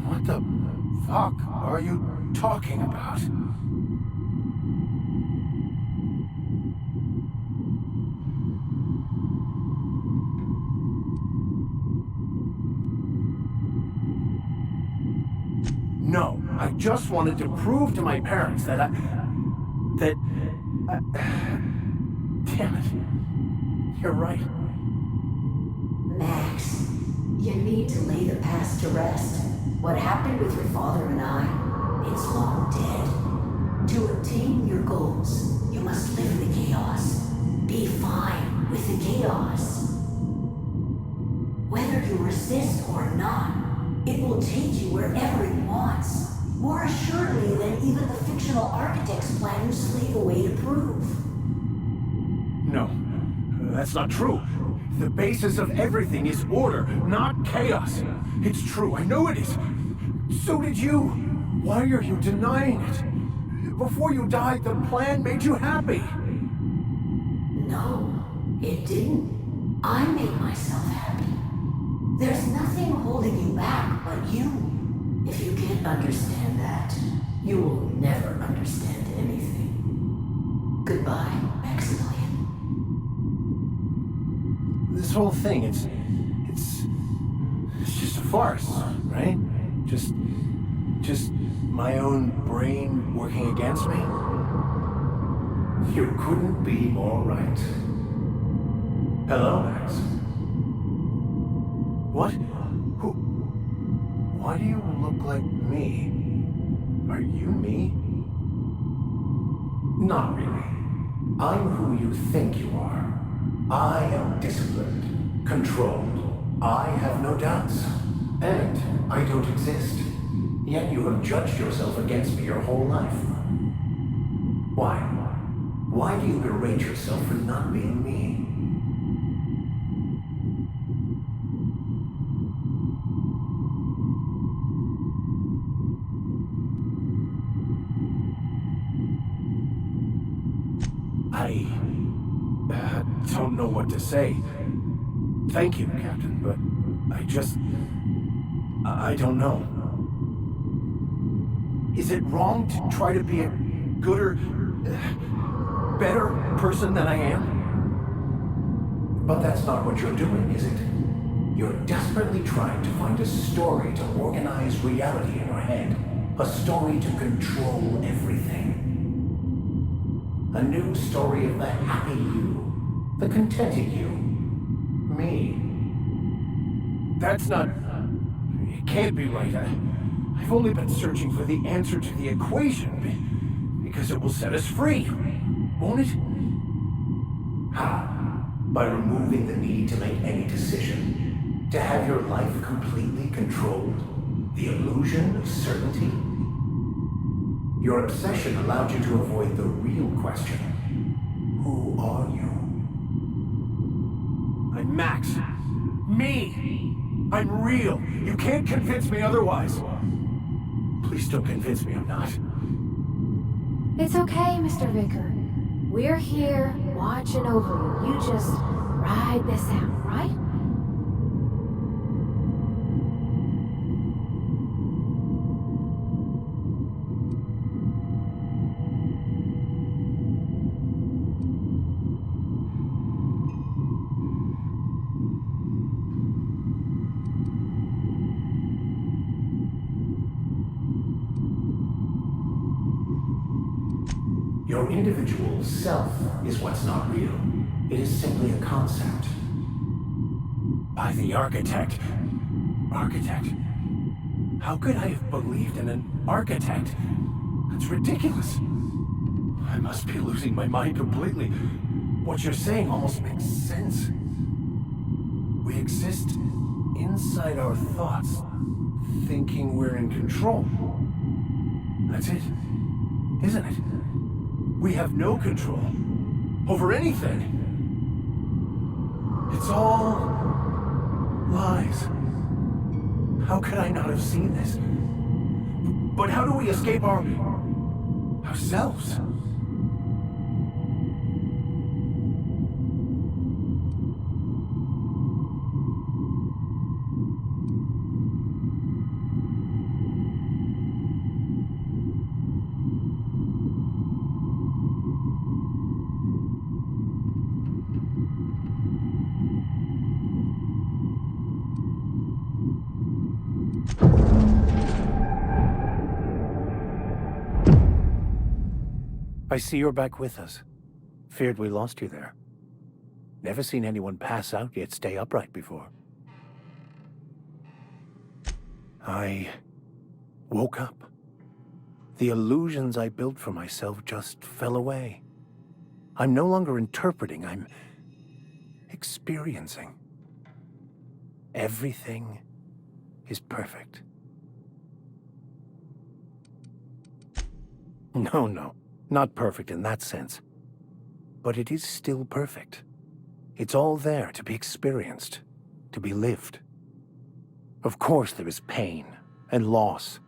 K: What the fuck are you talking about? No, I just wanted to prove to my parents that damn it. You're right.
C: Max, you need to lay the past to rest. What happened with your father and I, it's long dead. To attain your goals, you must live in the chaos. Be fine with the chaos. Whether you resist or not, it will take you wherever it wants. More assuredly than even the fictional architect's plan you slave away to prove.
K: No, that's not true. The basis of everything is order, not chaos. It's true, I know it is. So did you. Why are you denying it? Before you died, the plan made you happy.
C: No, it didn't. I made myself happy. There's nothing holding you back but you. If you can't understand that, you will never understand anything. Goodbye, Maximilian.
K: This whole thing, it's just a farce, right? Just my own brain working against me? You couldn't be more right. Hello, Max. What? Who? Why do you look like me? Are you me? Not really. I'm who you think you are. I am disciplined, controlled. I have no doubts. And I don't exist. Yet you have judged yourself against me your whole life. Why? Why do you berate yourself for not being me? don't know what to say. Thank you, Captain, but I don't know. Is it wrong to try to be a gooder, better person than I am? But that's not what you're doing, is it? You're desperately trying to find a story to organize reality in your head. A story to control everything. A new story of the happy you, the contented you, me. That's not... It can't be right. I've only been searching for the answer to the equation, because it will set us free, won't it? How? By removing the need to make any decision, to have your life completely controlled, the illusion of certainty. Your obsession allowed you to avoid the real question. Who are you? I'm Max. Me! I'm real. You can't convince me otherwise. Please don't convince me I'm not.
B: It's okay, Mr. Vicar. We're here, watching over you. You just ride this out, right?
K: Your individual self is what's not real. It is simply a concept. By the architect. Architect? How could I have believed in an architect? That's ridiculous. I must be losing my mind completely. What you're saying almost makes sense. We exist inside our thoughts, thinking we're in control. That's it, isn't it? We have no control over anything. It's all lies. How could I not have seen this? But how do we escape ourselves? I see you're back with us. Feared we lost you there. Never seen anyone pass out yet stay upright before. I woke up. The illusions I built for myself just fell away. I'm no longer interpreting, I'm experiencing. Everything is perfect. No. Not perfect in that sense. But it is still perfect. It's all there to be experienced, to be lived. Of course there is pain and loss,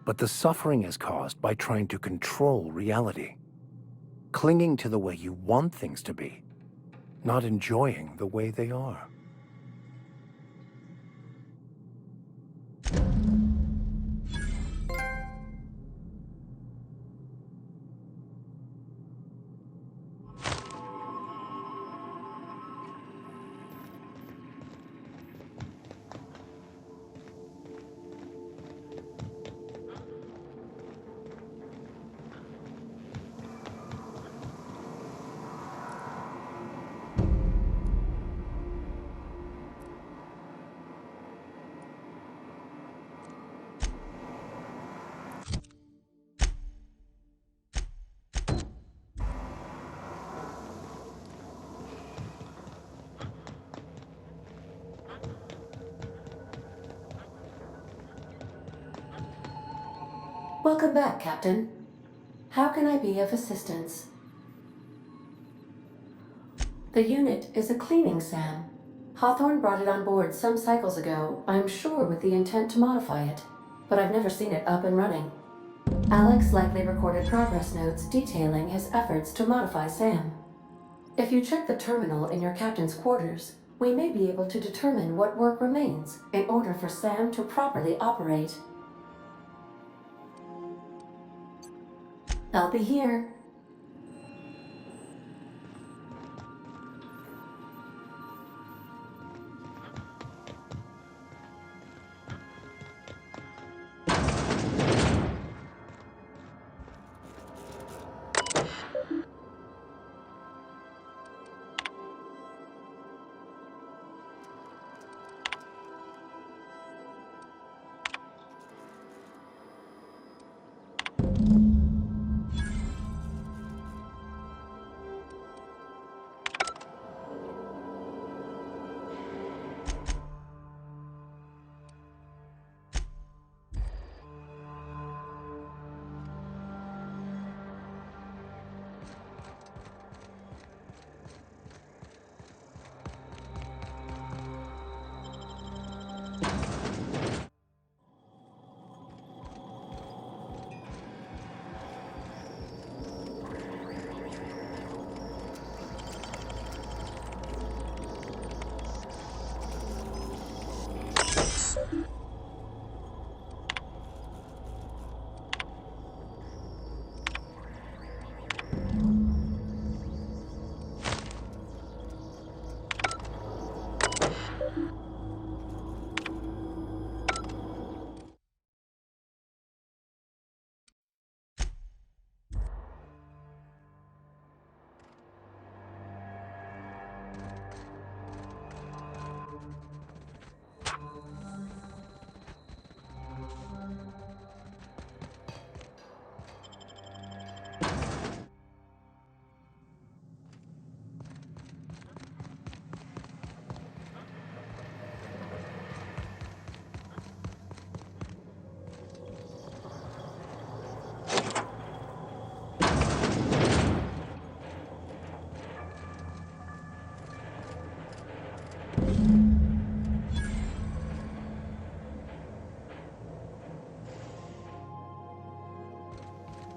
K: but the suffering is caused by trying to control reality. Clinging to the way you want things to be, not enjoying the way they are.
C: Welcome back, Captain. How can I be of assistance? The unit is a cleaning SAM. Hawthorne brought it on board some cycles ago, I'm sure with the intent to modify it, but I've never seen it up and running. Alex likely recorded progress notes detailing his efforts to modify SAM. If you check the terminal in your captain's quarters, we may be able to determine what work remains in order for Sam to properly operate. I'll be here.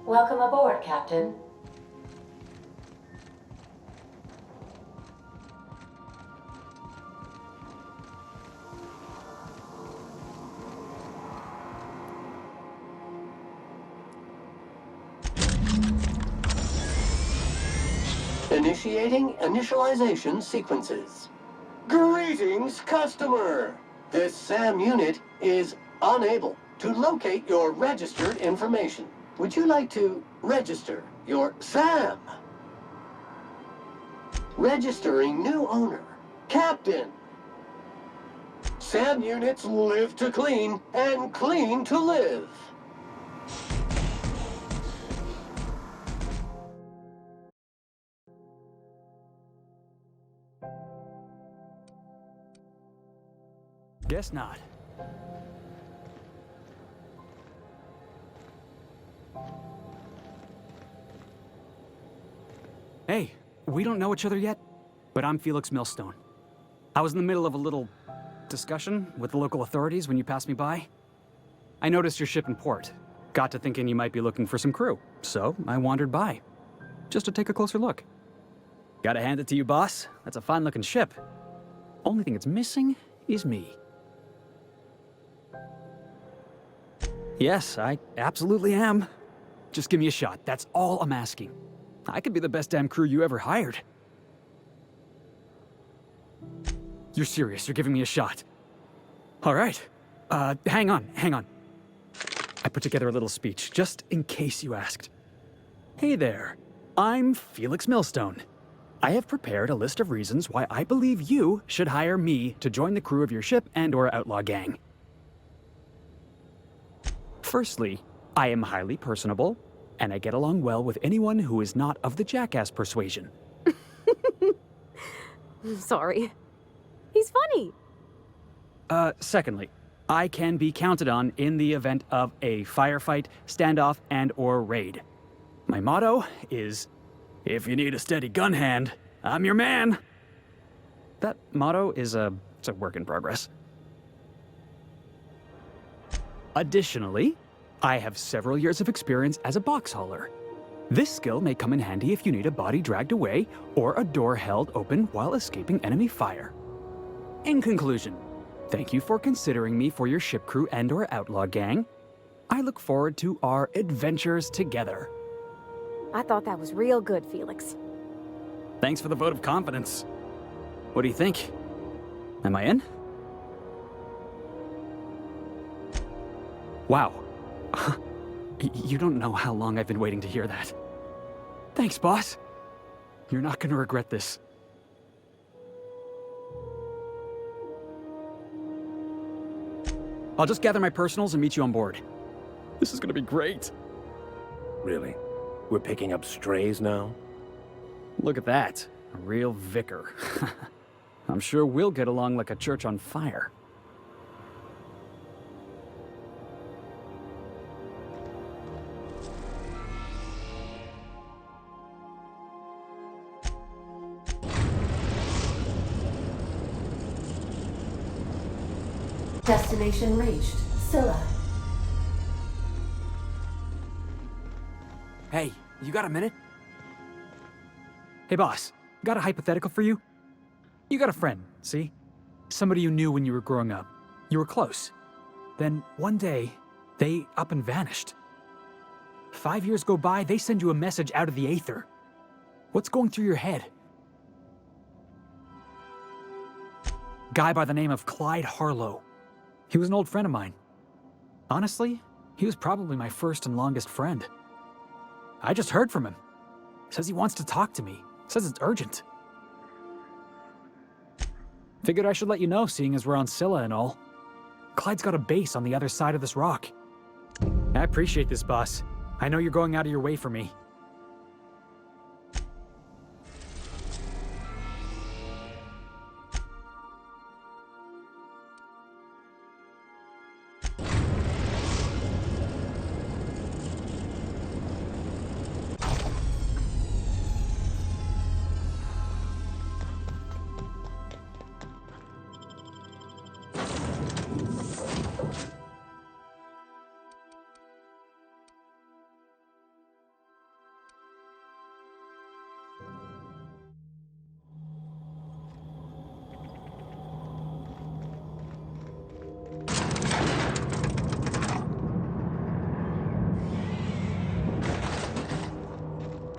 C: Welcome aboard, Captain.
M: Initiating initialization sequences. Greetings, customer! This SAM unit is unable to locate your registered information. Would you like to register your SAM? Registering new owner. Captain. SAM units live to clean and clean to live.
J: Guess not. Hey, we don't know each other yet, but I'm Felix Millstone. I was in the middle of a little discussion with the local authorities when you passed me by. I noticed your ship in port. Got to thinking you might be looking for some crew, so I wandered by, just to take a closer look. Gotta hand it to you, boss. That's a fine-looking ship. Only thing it's missing is me. Yes, I absolutely am. Just give me a shot. That's all I'm asking. I could be the best damn crew you ever hired. You're serious, you're giving me a shot. All right. Hang on. I put together a little speech, just in case you asked. Hey there, I'm Felix Millstone. I have prepared a list of reasons why I believe you should hire me to join the crew of your ship and/or outlaw gang. Firstly, I am highly personable, and I get along well with anyone who is not of the jackass persuasion.
B: Sorry. He's funny.
J: Secondly, I can be counted on in the event of a firefight, standoff, and/or raid. My motto is, if you need a steady gun hand, I'm your man. That motto is it's a work in progress. Additionally, I have several years of experience as a box hauler.
N: This skill may come in handy if you need a body dragged away or a door held open while escaping enemy fire. In conclusion, thank you for considering me for your ship crew and/or outlaw gang. I look forward to our adventures together.
B: I thought that was real good, Felix.
N: Thanks for the vote of confidence. What do you think? Am I in? Wow. You don't know how long I've been waiting to hear that. Thanks, boss. You're not gonna regret this. I'll just gather my personals and meet you on board. This is gonna be great.
K: Really? We're picking up strays now?
N: Look at that. A real vicar. I'm sure we'll get along like a church on fire.
C: Destination reached. Scylla.
N: Hey, you got a minute? Hey boss, got a hypothetical for you? You got a friend, see? Somebody you knew when you were growing up. You were close. Then one day, they up and vanished. 5 years go by, they send you a message out of the aether. What's going through your head? Guy by the name of Clyde Harlow. He was an old friend of mine. Honestly, he was probably my first and longest friend. I just heard from him. Says he wants to talk to me. Says it's urgent. Figured I should let you know, seeing as we're on Scylla and all. Clyde's got a base on the other side of this rock. I appreciate this, boss. I know you're going out of your way for me.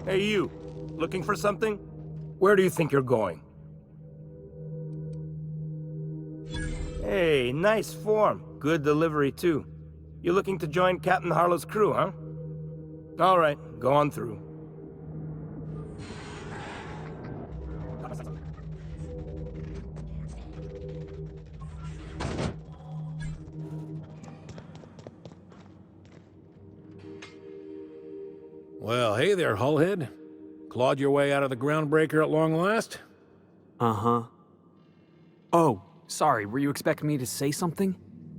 L: Hey, you. Looking for something? Where do you think you're going? Hey, nice form. Good delivery, too. You looking to join Captain Harlow's crew, huh? All right, go on through.
O: Well, hey there, Hullhead. Clawed your way out of the groundbreaker at long last?
N: Uh-huh. Oh, sorry, were you expecting me to say something?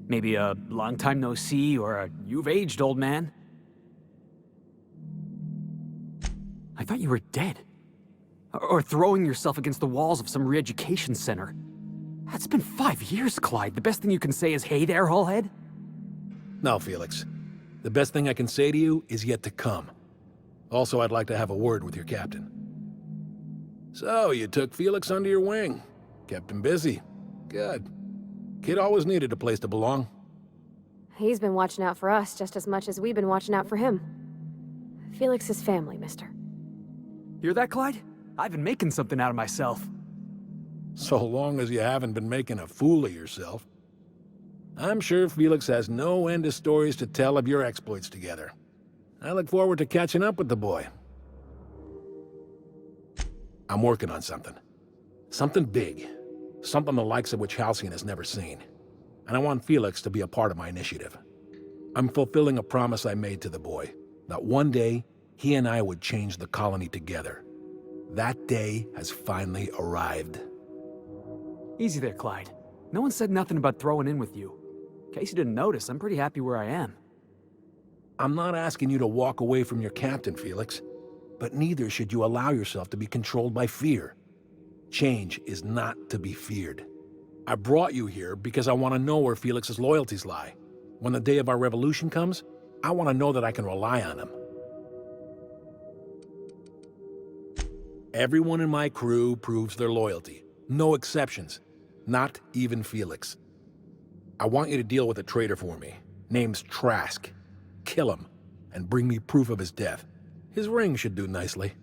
N: Maybe a long time no see, or a you've aged, old man? I thought you were dead. Or throwing yourself against the walls of some re-education center. That's been 5 years, Clyde. The best thing you can say is, hey there, Hullhead?
O: No, Felix. The best thing I can say to you is yet to come. Also, I'd like to have a word with your captain. So, you took Felix under your wing. Kept him busy. Good. Kid always needed a place to belong.
B: He's been watching out for us just as much as we've been watching out for him. Felix is family, mister.
N: Hear that, Clyde? I've been making something out of myself.
O: So long as you haven't been making a fool of yourself. I'm sure Felix has no end of stories to tell of your exploits together. I look forward to catching up with the boy. I'm working on something. Something big. Something the likes of which Halcyon has never seen. And I want Felix to be a part of my initiative. I'm fulfilling a promise I made to the boy, that one day, he and I would change the colony together. That day has finally arrived.
N: Easy there, Clyde. No one said nothing about throwing in with you. In case you didn't notice, I'm pretty happy where I am.
O: I'm not asking you to walk away from your captain, Felix. But neither should you allow yourself to be controlled by fear. Change is not to be feared. I brought you here because I want to know where Felix's loyalties lie. When the day of our revolution comes, I want to know that I can rely on him. Everyone in my crew proves their loyalty. No exceptions. Not even Felix. I want you to deal with a traitor for me. Name's Trask. Kill him, and bring me proof of his death. His ring should do nicely.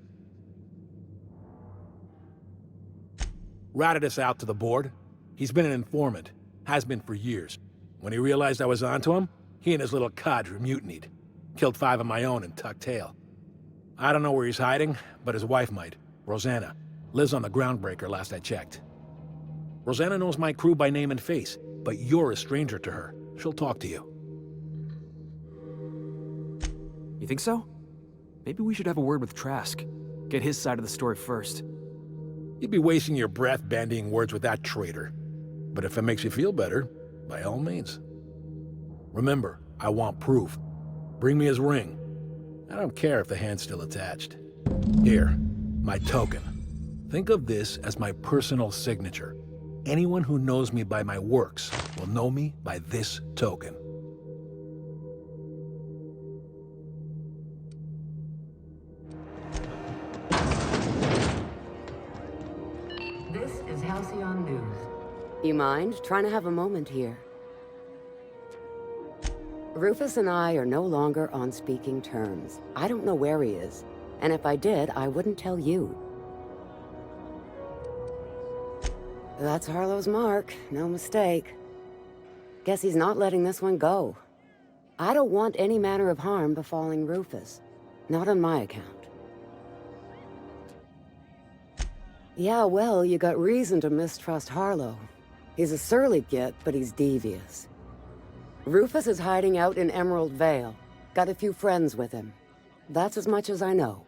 O: Ratted us out to the board. He's been an informant. Has been for years. When he realized I was onto him, he and his little cadre mutinied. Killed 5 of my own and tucked tail. I don't know where he's hiding, but his wife might. Rosanna. Lives on the Groundbreaker last I checked. Rosanna knows my crew by name and face, but you're a stranger to her. She'll talk to you.
N: You think so? Maybe we should have a word with Trask. Get his side of the story first.
O: You'd be wasting your breath bandying words with that traitor. But if it makes you feel better, by all means. Remember, I want proof. Bring me his ring. I don't care if the hand's still attached. Here, my token. Think of this as my personal signature. Anyone who knows me by my works will know me by this token.
C: This is Halcyon News.
P: You mind trying to have a moment here? Rufus and I are no longer on speaking terms. I don't know where he is, and if I did, I wouldn't tell you. That's Harlow's mark, no mistake. Guess he's not letting this one go. I don't want any manner of harm befalling Rufus. Not on my account. Yeah, well, you got reason to mistrust Harlow. He's a surly git, but he's devious. Rufus is hiding out in Emerald Vale. Got a few friends with him. That's as much as I know.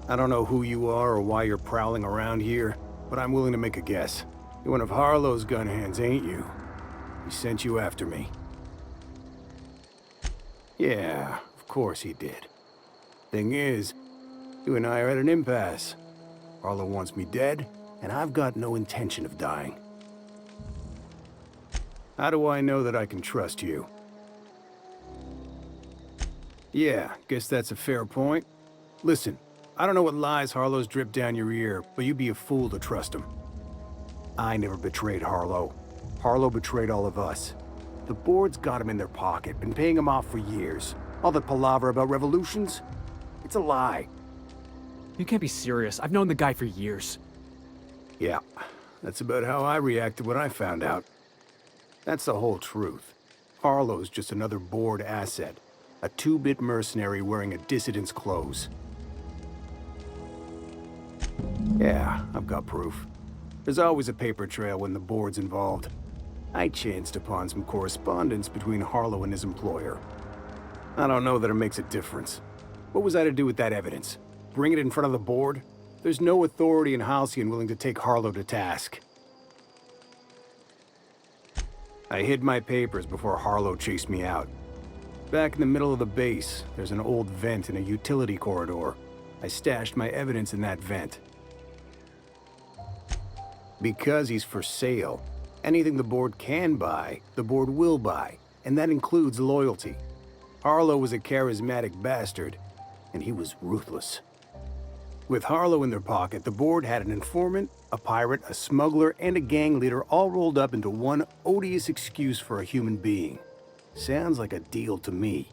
Q: I don't know who you are or why you're prowling around here, but I'm willing to make a guess. You're one of Harlow's gun hands, ain't you? He sent you after me. Yeah, of course he did. Thing is, you and I are at an impasse. Harlow wants me dead, and I've got no intention of dying. How do I know that I can trust you? Yeah, guess that's a fair point. Listen, I don't know what lies Harlow's dripped down your ear, but you'd be a fool to trust him. I never betrayed Harlow. Harlow betrayed all of us. The board's got him in their pocket, been paying him off for years. All that palaver about revolutions? It's a lie.
N: You can't be serious. I've known the guy for years.
Q: Yeah, that's about how I reacted when I found out. That's the whole truth. Harlow's just another board asset. A 2-bit mercenary wearing a dissident's clothes. Yeah, I've got proof. There's always a paper trail when the board's involved. I chanced upon some correspondence between Harlow and his employer. I don't know that it makes a difference. What was I to do with that evidence? Bring it in front of the board? There's no authority in Halcyon willing to take Harlow to task. I hid my papers before Harlow chased me out. Back in the middle of the base, there's an old vent in a utility corridor. I stashed my evidence in that vent. Because he's for sale. Anything the board can buy, the board will buy, and that includes loyalty. Harlow was a charismatic bastard, and he was ruthless. With Harlow in their pocket, the board had an informant, a pirate, a smuggler, and a gang leader all rolled up into one odious excuse for a human being. Sounds like a deal to me.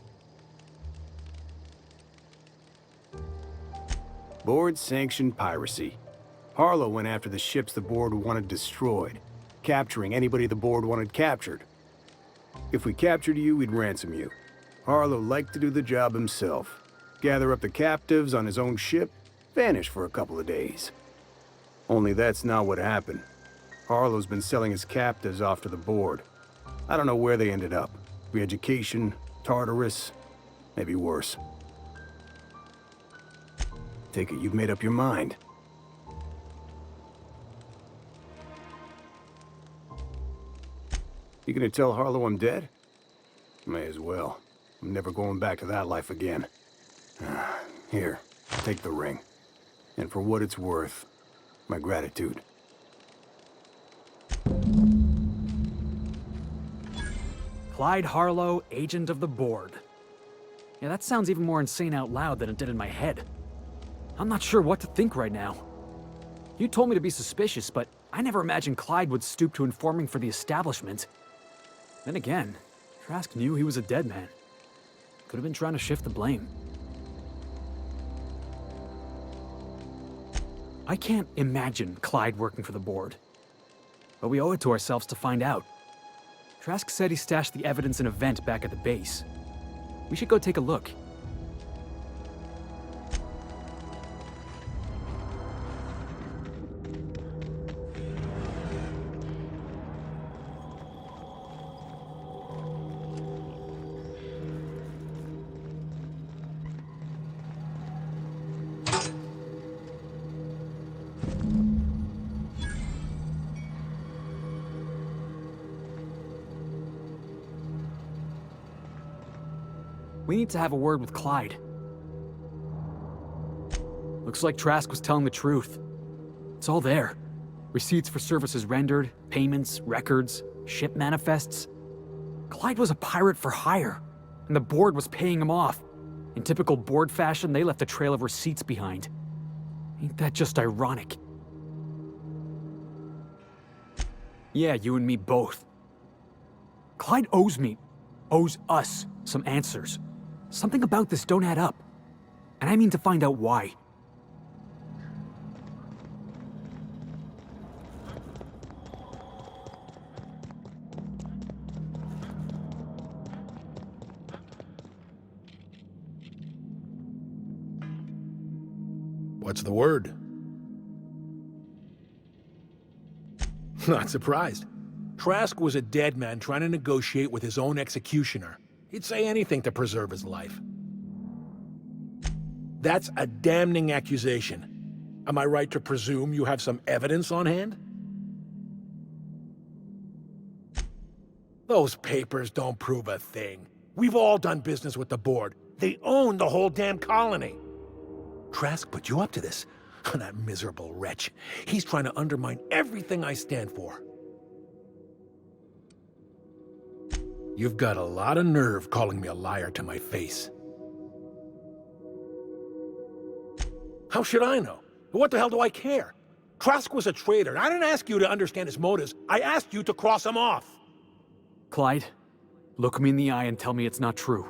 Q: Board-sanctioned piracy. Harlow went after the ships the board wanted destroyed, capturing anybody the board wanted captured. If we captured you, we'd ransom you. Harlow liked to do the job himself. Gather up the captives on his own ship, vanish for a couple of days. Only that's not what happened. Harlow's been selling his captives off to the board. I don't know where they ended up. Re-education, Tartarus, maybe worse. Take it you've made up your mind. You gonna tell Harlow I'm dead? May as well. I'm never going back to that life again. Here, take the ring. And for what it's worth, my gratitude.
N: Clyde Harlow, agent of the board. Yeah, that sounds even more insane out loud than it did in my head. I'm not sure what to think right now. You told me to be suspicious, but I never imagined Clyde would stoop to informing for the establishment. Then again, Trask knew he was a dead man. Could have been trying to shift the blame. I can't imagine Clyde working for the board. But we owe it to ourselves to find out. Trask said he stashed the evidence in a vent back at the base. We should go take a look. We need to have a word with Clyde. Looks like Trask was telling the truth. It's all there. Receipts for services rendered, payments, records, ship manifests. Clyde was a pirate for hire, and the board was paying him off. In typical board fashion, they left a trail of receipts behind. Ain't that just ironic? Yeah, you and me both. Clyde owes us some answers. Something about this don't add up. And I mean to find out why.
O: What's the word? Not surprised. Trask was a dead man trying to negotiate with his own executioner. He'd say anything to preserve his life. That's a damning accusation. Am I right to presume you have some evidence on hand? Those papers don't prove a thing. We've all done business with the board. They own the whole damn colony. Trask put you up to this. That miserable wretch. He's trying to undermine everything I stand for. You've got a lot of nerve calling me a liar to my face. How should I know? What the hell do I care? Trask was a traitor. I didn't ask you to understand his motives. I asked you to cross him off.
N: Clyde, look me in the eye and tell me it's not true.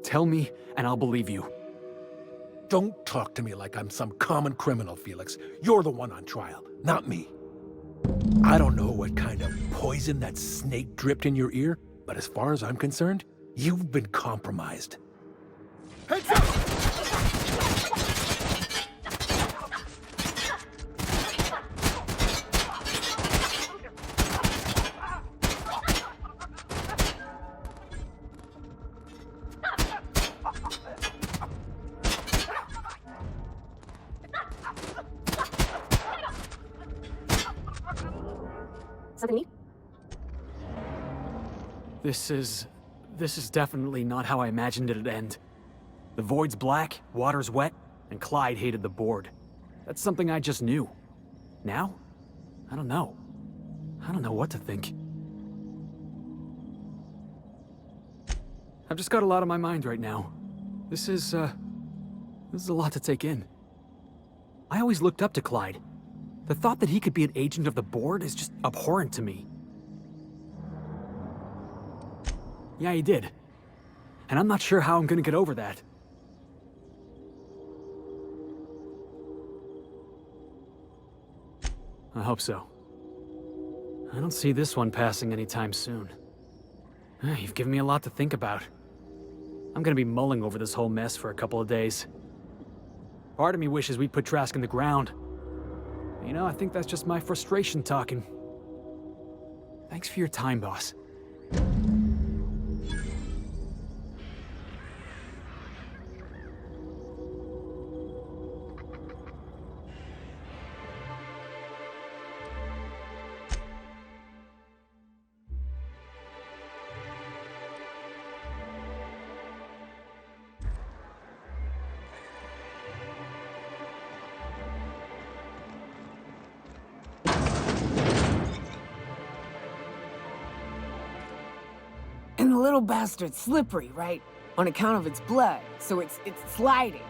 N: Tell me, and I'll believe you.
O: Don't talk to me like I'm some common criminal, Felix. You're the one on trial, not me. I don't know what kind of poison that snake dripped in your ear, but as far as I'm concerned, you've been compromised.
J: Heads up!
B: Something neat?
N: This is definitely not how I imagined it'd end. The void's black, water's wet, and Clyde hated the board. That's something I just knew. Now? I don't know. I don't know what to think. I've just got a lot on my mind right now. This is a lot to take in. I always looked up to Clyde. The thought that he could be an agent of the board is just abhorrent to me. Yeah, he did. And I'm not sure how I'm gonna get over that. I hope so. I don't see this one passing anytime soon. You've given me a lot to think about. I'm gonna be mulling over this whole mess for a couple of days. Part of me wishes we'd put Trask in the ground. You know, I think that's just my frustration talking. Thanks for your time, boss.
R: And the little bastard's slippery, right? On account of its blood, so it's sliding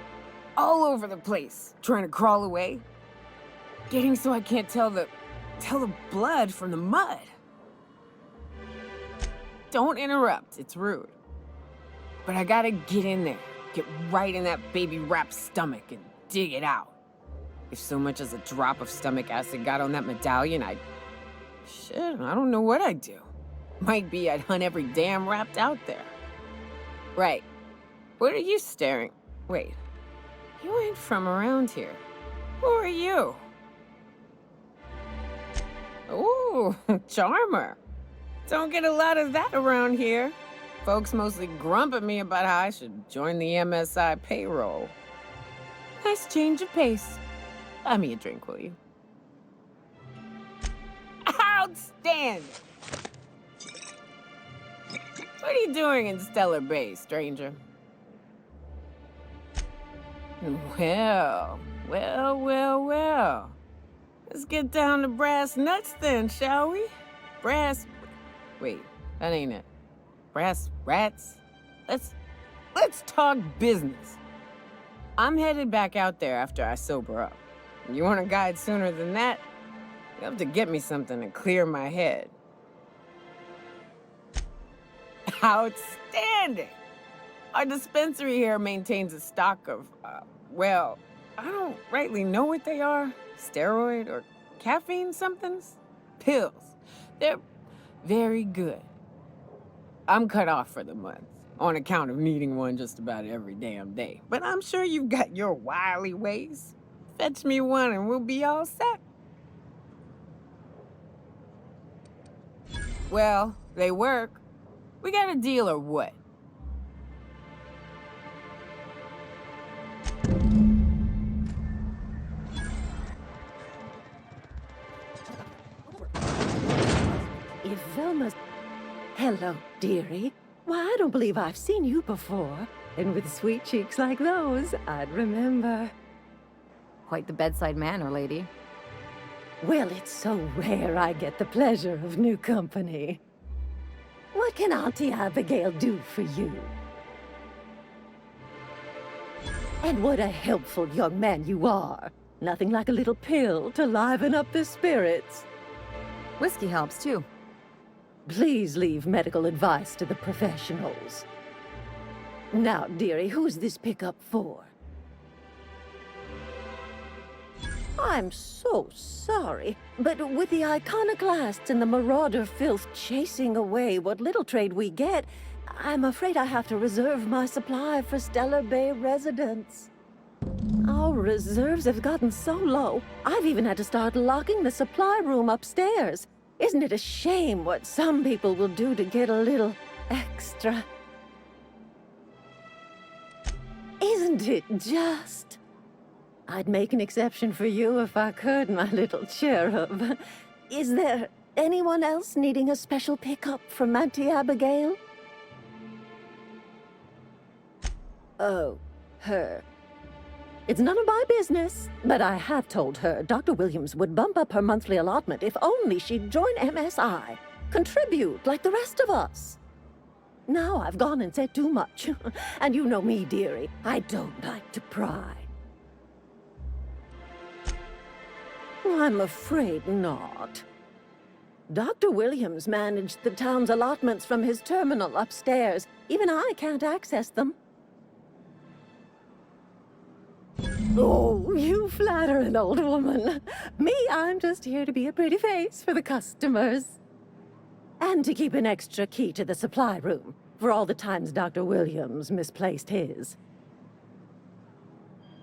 R: all over the place, trying to crawl away. Getting so I can't tell the blood from the mud. Don't interrupt, it's rude. But I gotta get in there, get right in that baby rap's stomach and dig it out. If so much as a drop of stomach acid got on that medallion, shit, I don't know what I'd do. Might be I'd hunt every damn rapt out there. Right. What are you staring? Wait. You ain't from around here. Who are you? Ooh, charmer. Don't get a lot of that around here. Folks mostly grump at me about how I should join the MSI payroll. Nice change of pace. Buy me a drink, will you? Outstanding! What are you doing in Stellar Bay, stranger? Well. Let's get down to brass nuts then, shall we? Wait, that ain't it. Brass rats? Let's talk business. I'm headed back out there after I sober up. You want a guide sooner than that? You have to get me something to clear my head. Outstanding! Our dispensary here maintains a stock of, well, I don't rightly know what they are. Steroid or caffeine somethings? Pills. They're very good. I'm cut off for the month, on account of needing one just about every damn day. But I'm sure you've got your wily ways. Fetch me one and we'll be all set. Well, they work. We got a deal or what?
I: If Velma's... Hello, dearie. Why, I don't believe I've seen you before. And with sweet cheeks like those, I'd remember.
B: Quite the bedside manner, lady.
I: Well, it's so rare I get the pleasure of new company. What can Auntie Abigail do for you? And what a helpful young man you are. Nothing like a little pill to liven up the spirits.
B: Whiskey helps, too.
I: Please leave medical advice to the professionals. Now, dearie, who's this pickup for? I'm so sorry, but with the iconoclasts and the marauder filth chasing away what little trade we get, I'm afraid I have to reserve my supply for Stellar Bay residents. Our reserves have gotten so low, I've even had to start locking the supply room upstairs. Isn't it a shame what some people will do to get a little extra? Isn't it just? I'd make an exception for you if I could, my little cherub. Is there anyone else needing a special pickup from Auntie Abigail? Oh, her. It's none of my business, but I have told her Dr. Williams would bump up her monthly allotment if only she'd join MSI. Contribute like the rest of us. Now I've gone and said too much. And you know me, dearie. I don't like to pry. I'm afraid not. Dr. Williams managed the town's allotments from his terminal upstairs. Even I can't access them. Oh, you flatter an old woman. Me, I'm just here to be a pretty face for the customers. And to keep an extra key to the supply room, for all the times Dr. Williams misplaced his.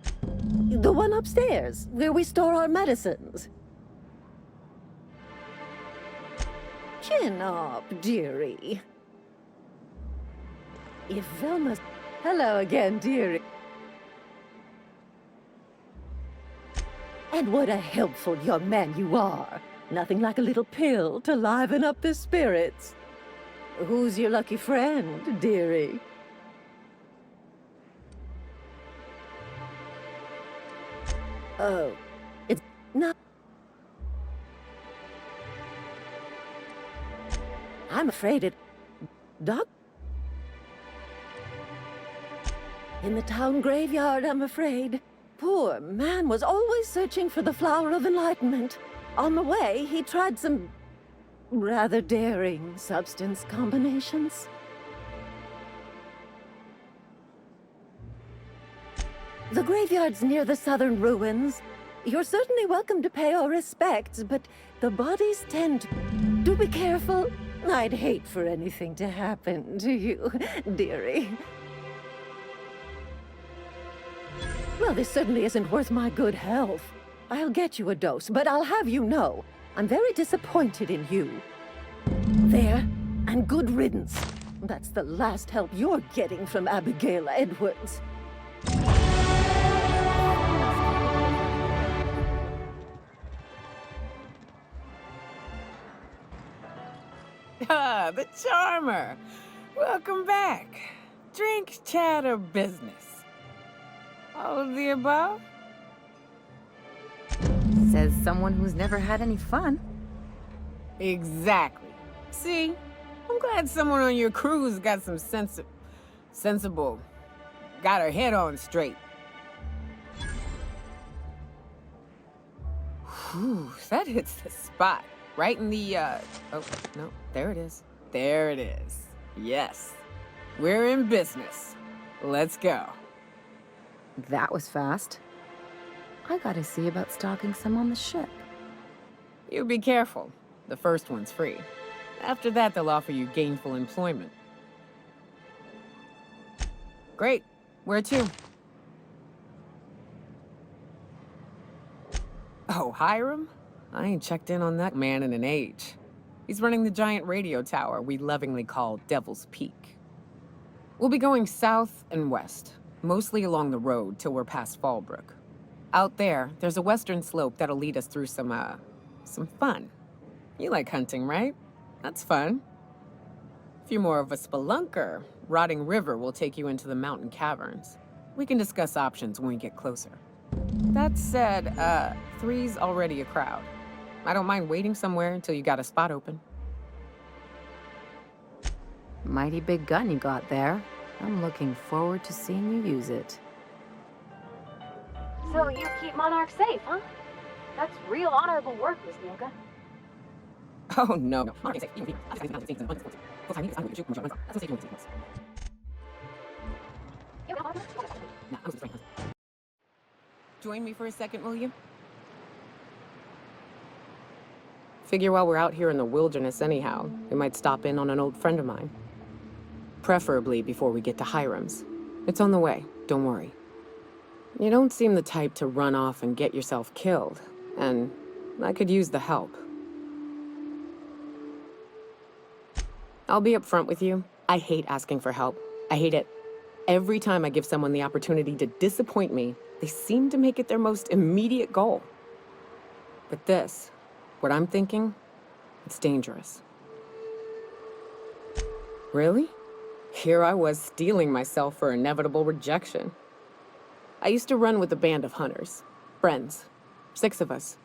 I: The one upstairs, where we store our medicines. Chin up, dearie. If Velma's... Hello again, dearie. And what a helpful young man you are. Nothing like a little pill to liven up the spirits. Who's your lucky friend, dearie? Oh, it's not... I'm afraid it... Doc... In the town graveyard, I'm afraid. Poor man was always searching for the flower of enlightenment. On the way, he tried some rather daring substance combinations. The graveyard's near the southern ruins. You're certainly welcome to pay our respects, but the bodies tend to... Do be careful. I'd hate for anything to happen to you, dearie. Well, this certainly isn't worth my good health. I'll get you a dose, but I'll have you know, I'm very disappointed in you. There, and good riddance. That's the last help you're getting from Abigail Edwards.
R: Ah, the charmer. Welcome back. Drink, chat, or business? All of the above? Says someone who's never had any fun. Exactly. See, I'm glad someone on your crew's got some sensible, got her head on straight. Whew, that hits the spot. Right in the, oh, no, there it is. There it is. Yes. We're in business. Let's go.
H: That was fast. I gotta see about stalking some on the ship.
R: You be careful. The first one's free. After that, they'll offer you gainful employment. Great. Where to? Oh, Hiram? I ain't checked in on that man in an age. He's running the giant radio tower we lovingly call Devil's Peak. We'll be going south and west, mostly along the road till we're past Fallbrook. Out there, there's a western slope that'll lead us through some fun. You like hunting, right? That's fun. If you're more of a spelunker, Rotting River will take you into the mountain caverns. We can discuss options when we get closer. That said, 3's already a crowd. I don't mind waiting somewhere until you got a spot open.
H: Mighty big gun you got there. I'm looking forward to seeing you use it.
B: So you keep Monarch safe, huh? That's real honorable work, Miss Nyoka.
R: Oh, no. Join me for a second, will you? Figure while we're out here in the wilderness anyhow, we might stop in on an old friend of mine. Preferably before we get to Hiram's. It's on the way, don't worry. You don't seem the type to run off and get yourself killed, and I could use the help. I'll be upfront with you. I hate asking for help. I hate it. Every time I give someone the opportunity to disappoint me, they seem to make it their most immediate goal. But this, what I'm thinking, it's dangerous. Really? Here I was steeling myself for inevitable rejection. I used to run with a band of hunters. Friends. 6 of us.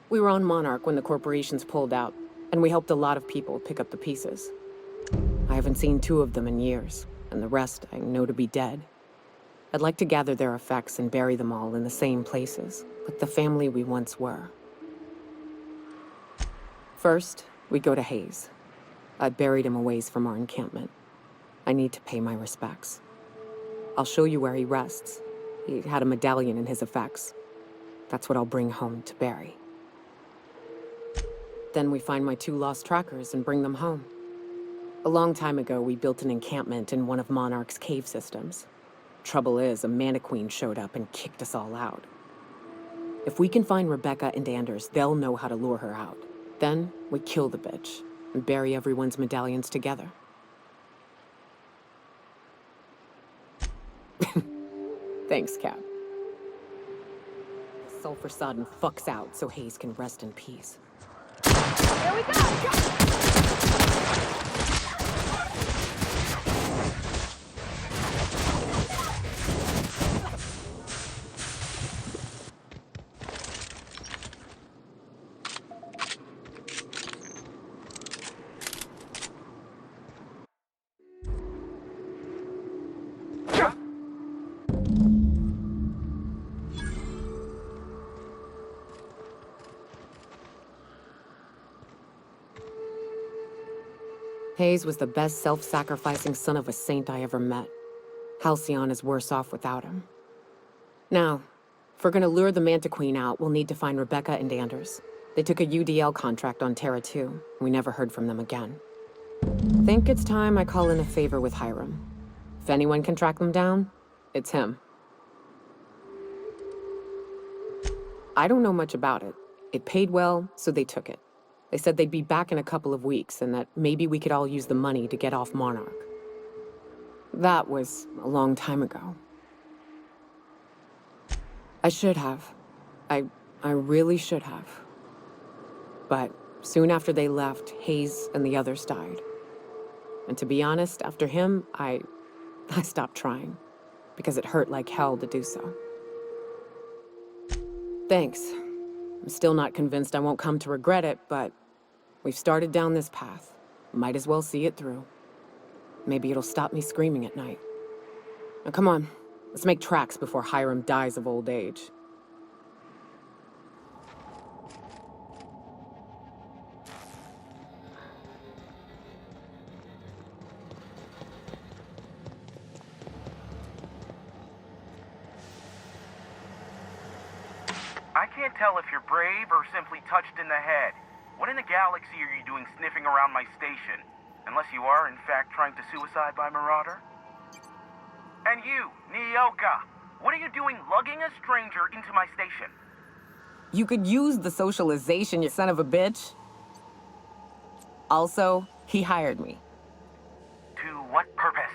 R: We were on Monarch when the corporations pulled out, and we helped a lot of people pick up the pieces. I haven't seen 2 of them in years, and the rest I know to be dead. I'd like to gather their effects and bury them all in the same places, like the family we once were. First, we go to Hayes. I buried him a ways from our encampment. I need to pay my respects. I'll show you where he rests. He had a medallion in his effects. That's what I'll bring home to Barry. Then we find my 2 lost trackers and bring them home. A long time ago, we built an encampment in one of Monarch's cave systems. Trouble is, a Mantiqueen showed up and kicked us all out. If we can find Rebecca and Anders, they'll know how to lure her out. Then, we kill the bitch and bury everyone's medallions together. Thanks, Cap. Sulfur-sodden fucks out so Hayes can rest in peace.
B: Here we go!
S: Hayes was the best self-sacrificing son of a saint I ever met. Halcyon is worse off without him. Now, if we're gonna lure the Manta Queen out, we'll need to find Rebecca and Anders. They took a UDL contract on Terra 2. We never heard from them again. Think it's time I call in a favor with Hiram. If anyone can track them down, it's him. I don't know much about it. It paid well, so they took it. They said they'd be back in a couple of weeks and that maybe we could all use the money to get off Monarch. That was a long time ago. I should have. I really should have. But soon after they left, Hayes and the others died. And to be honest, after him, I stopped trying. Because it hurt like hell to do so. Thanks. I'm still not convinced I won't come to regret it, but we've started down this path. Might as well see it through. Maybe it'll stop me screaming at night. Now come on, let's make tracks before Hiram dies of old age.
T: I can't tell if you're brave or simply touched in the head. What in the galaxy are you doing sniffing around my station? Unless you are, in fact, trying to suicide by Marauder? And you, Nyoka, what are you doing lugging a stranger into my station?
S: You could use the socialization, you son of a bitch. Also, he hired me.
T: To what purpose?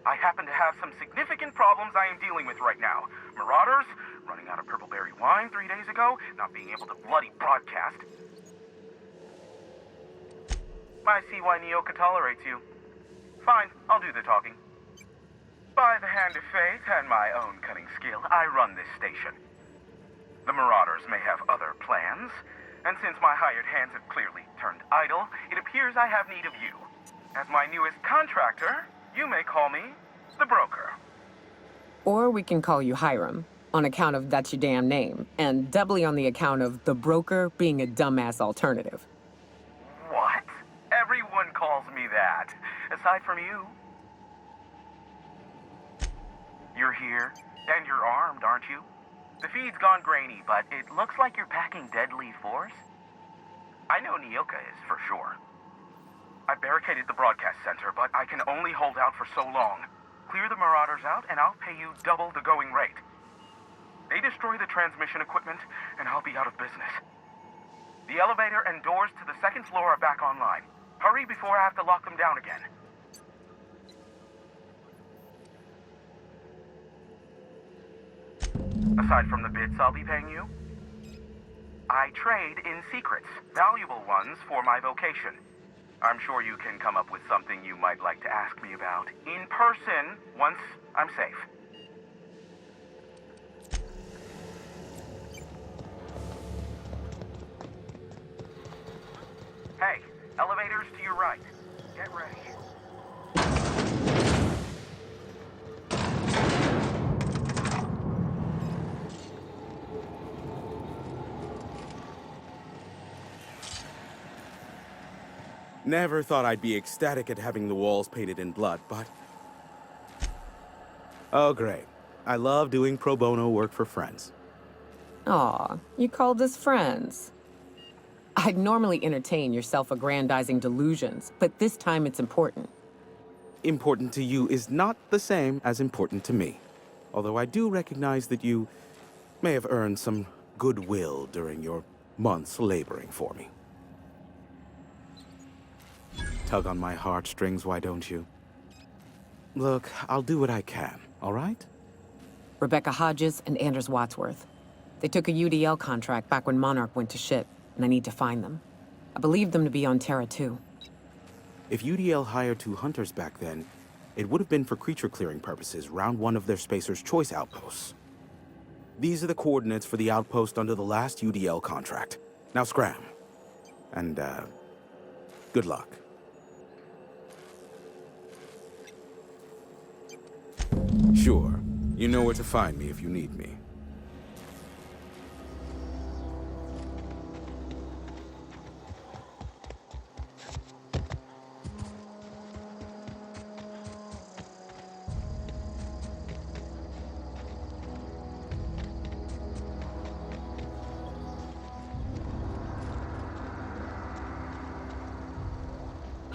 T: I happen to have some significant problems I am dealing with right now. Marauders, running out of purple berry wine 3 days ago, not being able to bloody broadcast. I see why Nyoka tolerates you. Fine, I'll do the talking. By the hand of fate and my own cunning skill, I run this station. The Marauders may have other plans, and since my hired hands have clearly turned idle, it appears I have need of you. As my newest contractor, you may call me the Broker.
S: Or we can call you Hiram, on account of that's your damn name, and doubly on the account of the Broker being a dumbass alternative.
T: What? Everyone calls me that, aside from you. You're here, and you're armed, aren't you? The feed's gone grainy, but it looks like you're packing deadly force. I know Nyoka is, for sure. I barricaded the broadcast center, but I can only hold out for so long. Clear the Marauders out, and I'll pay you double the going rate. They destroy the transmission equipment, and I'll be out of business. The elevator and doors to the second floor are back online. Hurry before I have to lock them down again. Aside from the bits I'll be paying you, I trade in secrets, valuable ones for my vocation. I'm sure you can come up with something you might like to ask me about in person once I'm safe. Hey, elevators to your right. Get ready.
U: Never thought I'd be ecstatic at having the walls painted in blood, but... Oh, great. I love doing pro bono work for friends.
S: Aw, you called us friends. I'd normally entertain your self-aggrandizing delusions, but this time it's important.
U: Important to you is not the same as important to me. Although I do recognize that you may have earned some goodwill during your months laboring for me. Tug on my heartstrings, why don't you? Look, I'll do what I can, all right?
S: Rebecca Hodges and Anders Wadsworth. They took a UDL contract back when Monarch went to shit, and I need to find them. I believe them to be on Terra 2.
U: If UDL hired 2 hunters back then, it would have been for creature clearing purposes round one of their Spacer's Choice outposts. These are the coordinates for the outpost under the last UDL contract. Now scram. And, good luck. Sure. You know where to find me if you need me.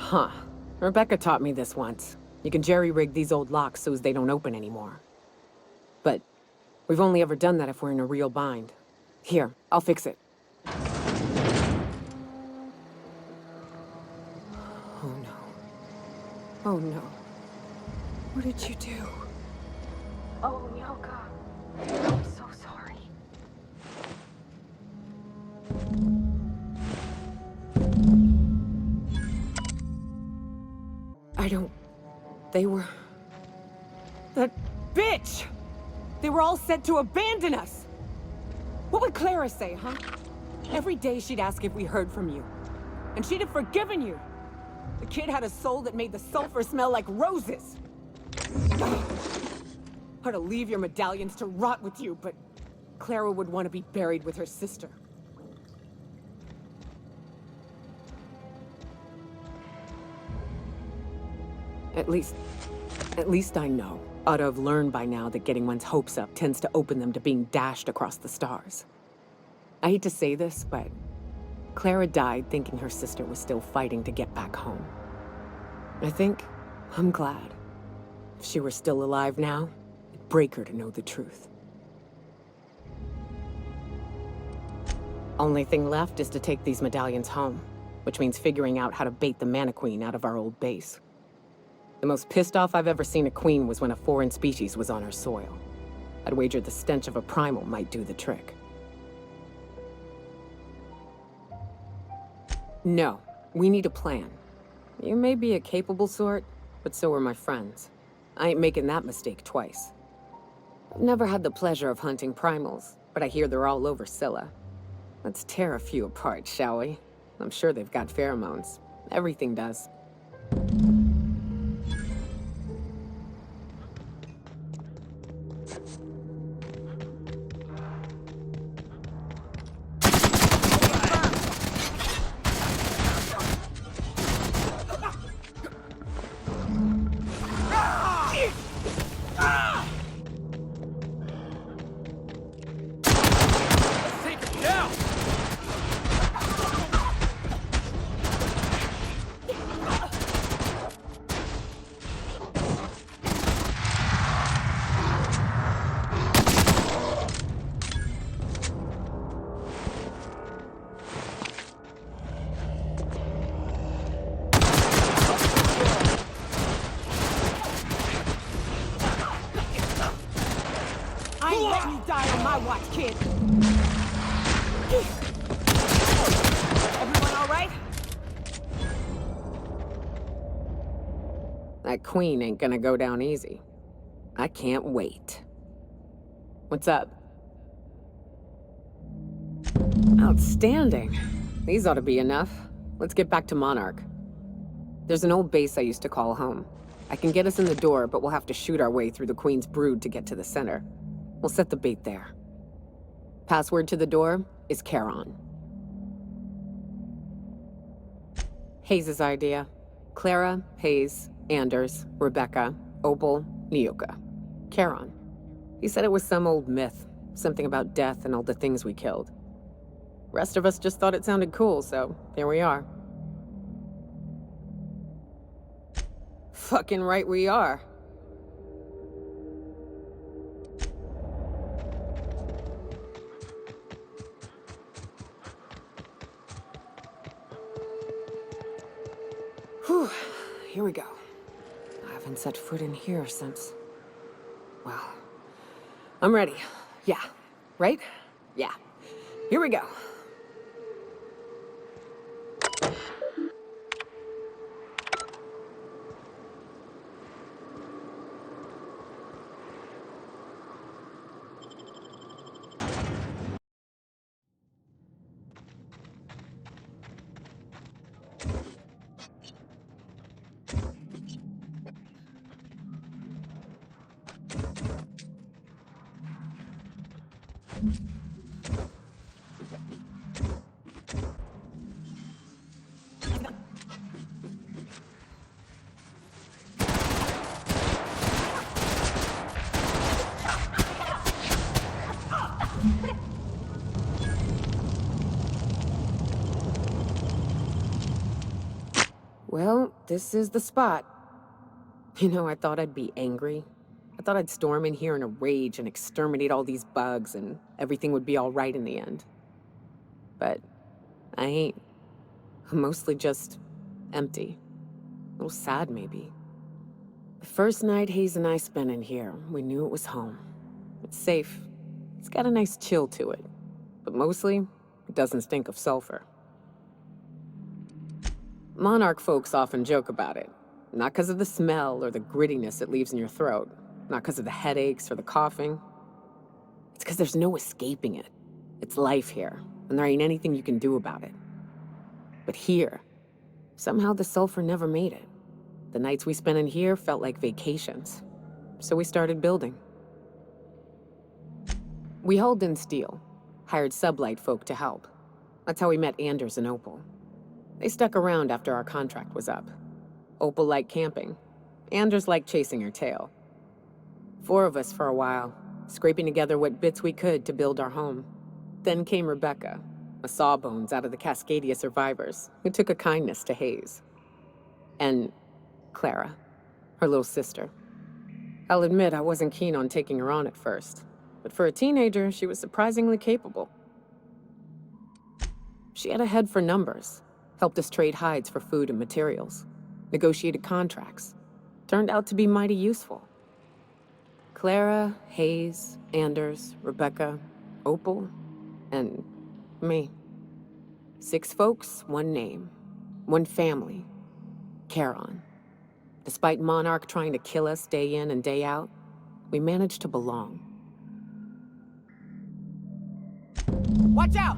S: Huh. Rebecca taught me this once. You can jerry-rig these old locks so as they don't open anymore. But we've only ever done that if we're in a real bind. Here, I'll fix it. Oh no. Oh no. What did you do?
B: Oh, Nyoka. I'm so sorry.
S: I don't... They were... That bitch! They were all set to abandon us! What would Clara say, huh? Every day she'd ask if we heard from you. And she'd have forgiven you! The kid had a soul that made the sulfur smell like roses! Or to leave your medallions to rot with you, but Clara would want to be buried with her sister. At least I know. Ought to have learned by now that getting one's hopes up tends to open them to being dashed across the stars. I hate to say this, but Clara died thinking her sister was still fighting to get back home. I'm glad. If she were still alive now, it'd break her to know the truth. Only thing left is to take these medallions home, which means figuring out how to bait the Mana Queen out of our old base. The most pissed off I've ever seen a queen was when a foreign species was on her soil. I'd wager the stench of a primal might do the trick. No, we need a plan. You may be a capable sort, but so are my friends. I ain't making that mistake twice. I've never had the pleasure of hunting primals, but I hear they're all over Scylla. Let's tear a few apart, shall we? I'm sure they've got pheromones. Everything does. That queen ain't gonna go down easy. I can't wait. What's up? Outstanding. These ought to be enough. Let's get back to Monarch. There's an old base I used to call home. I can get us in the door, but we'll have to shoot our way through the Queen's brood to get to the center. We'll set the bait there. Password to the door is Charon. Hayes' idea. Clara, Hayes, Anders, Rebecca, Opal, Nyoka. Charon. He said it was some old myth. Something about death and all the things we killed. Rest of us just thought it sounded cool, so here we are. Fucking right we are. Whew, here we go. I haven't set foot in here since... Well, I'm ready. Yeah, right? Yeah. Here we go. Well, this is the spot. You know, I thought I'd be angry. I thought I'd storm in here in a rage and exterminate all these bugs and everything would be all right in the end. But I ain't. I'm mostly just empty. A little sad, maybe. The first night Hayes and I spent in here, we knew it was home. It's safe. It's got a nice chill to it. But mostly, it doesn't stink of sulfur. Monarch folks often joke about it. Not because of the smell or the grittiness it leaves in your throat. Not because of the headaches or the coughing. It's because there's no escaping it. It's life here, and there ain't anything you can do about it. But here, somehow the sulfur never made it. The nights we spent in here felt like vacations. So we started building. We hauled in steel, hired sublight folk to help. That's how we met Anders and Opal. They stuck around after our contract was up. Opal liked camping. Anders liked chasing her tail. 4 of us for a while, scraping together what bits we could to build our home. Then came Rebecca, a sawbones out of the Cascadia survivors, who took a kindness to Hayes. And Clara, her little sister. I'll admit I wasn't keen on taking her on at first, but for a teenager, she was surprisingly capable. She had a head for numbers, helped us trade hides for food and materials, negotiated contracts, turned out to be mighty useful. Clara, Hayes, Anders, Rebecca, Opal, and me. 6 folks, 1 name, 1 family, Charon. Despite Monarch trying to kill us day in and day out, we managed to belong.
R: Watch out!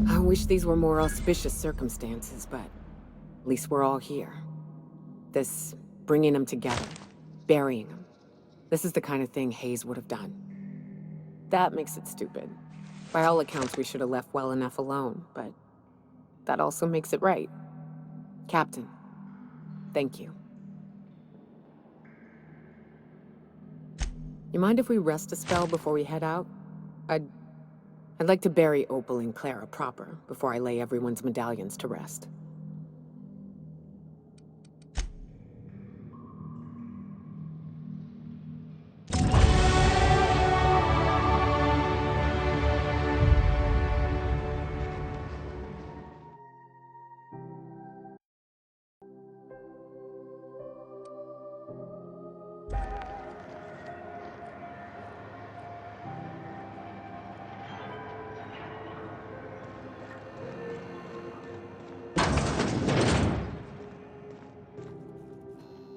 S: I wish these were more auspicious circumstances, but at least we're all here. This bringing them together, burying them. This is the kind of thing Hayes would have done. That makes it stupid. By all accounts, we should have left well enough alone, but that also makes it right. Captain, thank you. You mind if we rest a spell before we head out? I'd like to bury Opal and Clara proper before I lay everyone's medallions to rest.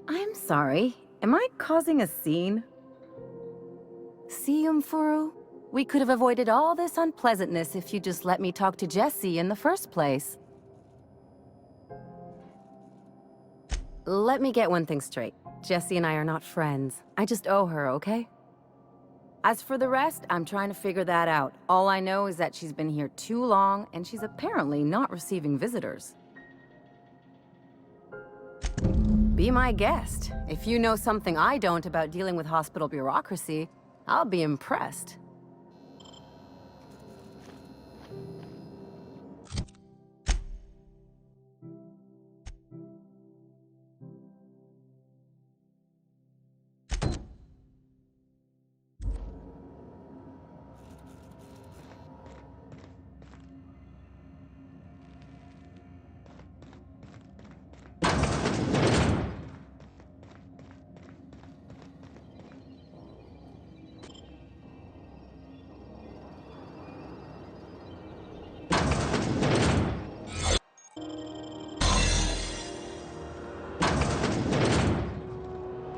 A: I'm sorry. Am I causing a scene? See, Furu? We could have avoided all this unpleasantness if you just let me talk to Jessie in the first place. Let me get one thing straight. Jessie and I are not friends. I just owe her, okay? As for the rest, I'm trying to figure that out. All I know is that she's been here too long, and she's apparently not receiving visitors. Be my guest. If you know something I don't about dealing with hospital bureaucracy, I'll be impressed.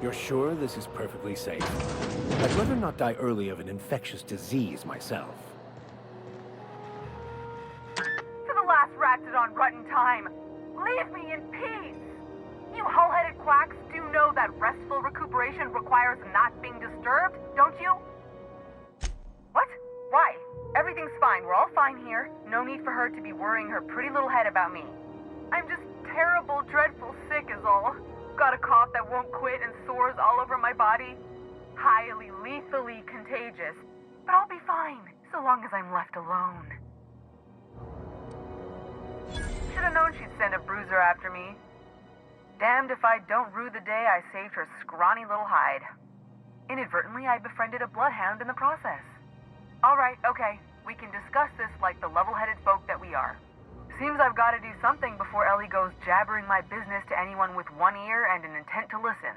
K: You're sure this is perfectly safe? I'd rather not die early of an infectious disease myself.
G: To the last Ratdodon rut in time, leave me in peace! You hull-headed quacks do know that restful recuperation requires not being disturbed, don't you? What? Why? Everything's fine. We're all fine here. No need for her to be worrying her pretty little head about me. I'm just terrible, dreadful sick is all. Got a cough that won't quit and sores all over my body. Highly, lethally contagious. But I'll be fine, so long as I'm left alone. Should've known she'd send a bruiser after me. Damned if I don't rue the day I saved her scrawny little hide. Inadvertently, I befriended a bloodhound in the process. Alright, okay. We can discuss this like the level-headed folk that we are. Seems I've got to do something before Ellie goes jabbering my business to anyone with one ear and an intent to listen.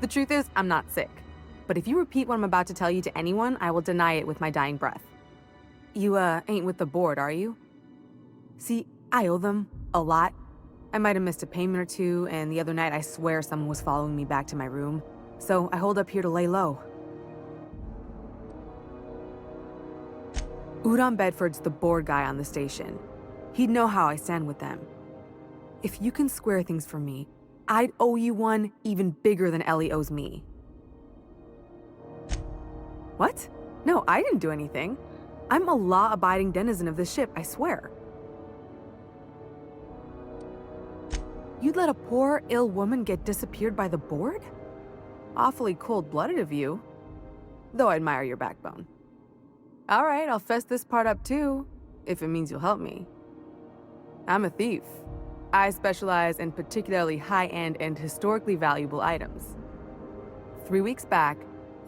V: The truth is, I'm not sick. But if you repeat what I'm about to tell you to anyone, I will deny it with my dying breath. You, ain't with the board, are you? See, I owe them a lot. I might have missed a payment or two, and the other night I swear someone was following me back to my room. So I hold up here to lay low. Udon Bedford's the board guy on the station. He'd know how I stand with them. If you can square things for me, I'd owe you one even bigger than Ellie owes me. What? No, I didn't do anything. I'm a law-abiding denizen of this ship, I swear. You'd let a poor, ill woman get disappeared by the board? Awfully cold-blooded of you. Though I admire your backbone. All right, I'll fess this part up too, if it means you'll help me. I'm a thief. I specialize in particularly high-end and historically valuable items. 3 weeks back,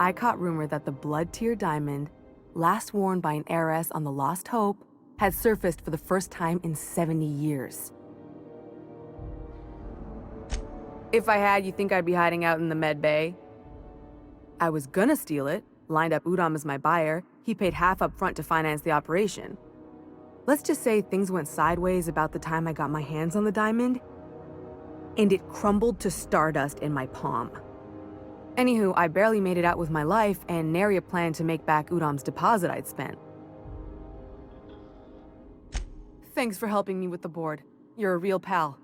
V: I caught rumor that the blood-tier diamond, last worn by an heiress on the Lost Hope, had surfaced for the first time in 70 years. If I had, you think I'd be hiding out in the med bay? I was gonna steal it, lined up Udom as my buyer. He paid half up front to finance the operation. Let's just say things went sideways about the time I got my hands on the diamond, and it crumbled to stardust in my palm. Anywho, I barely made it out with my life, and nary a plan to make back Udom's deposit I'd spent. Thanks for helping me with the board. You're a real pal.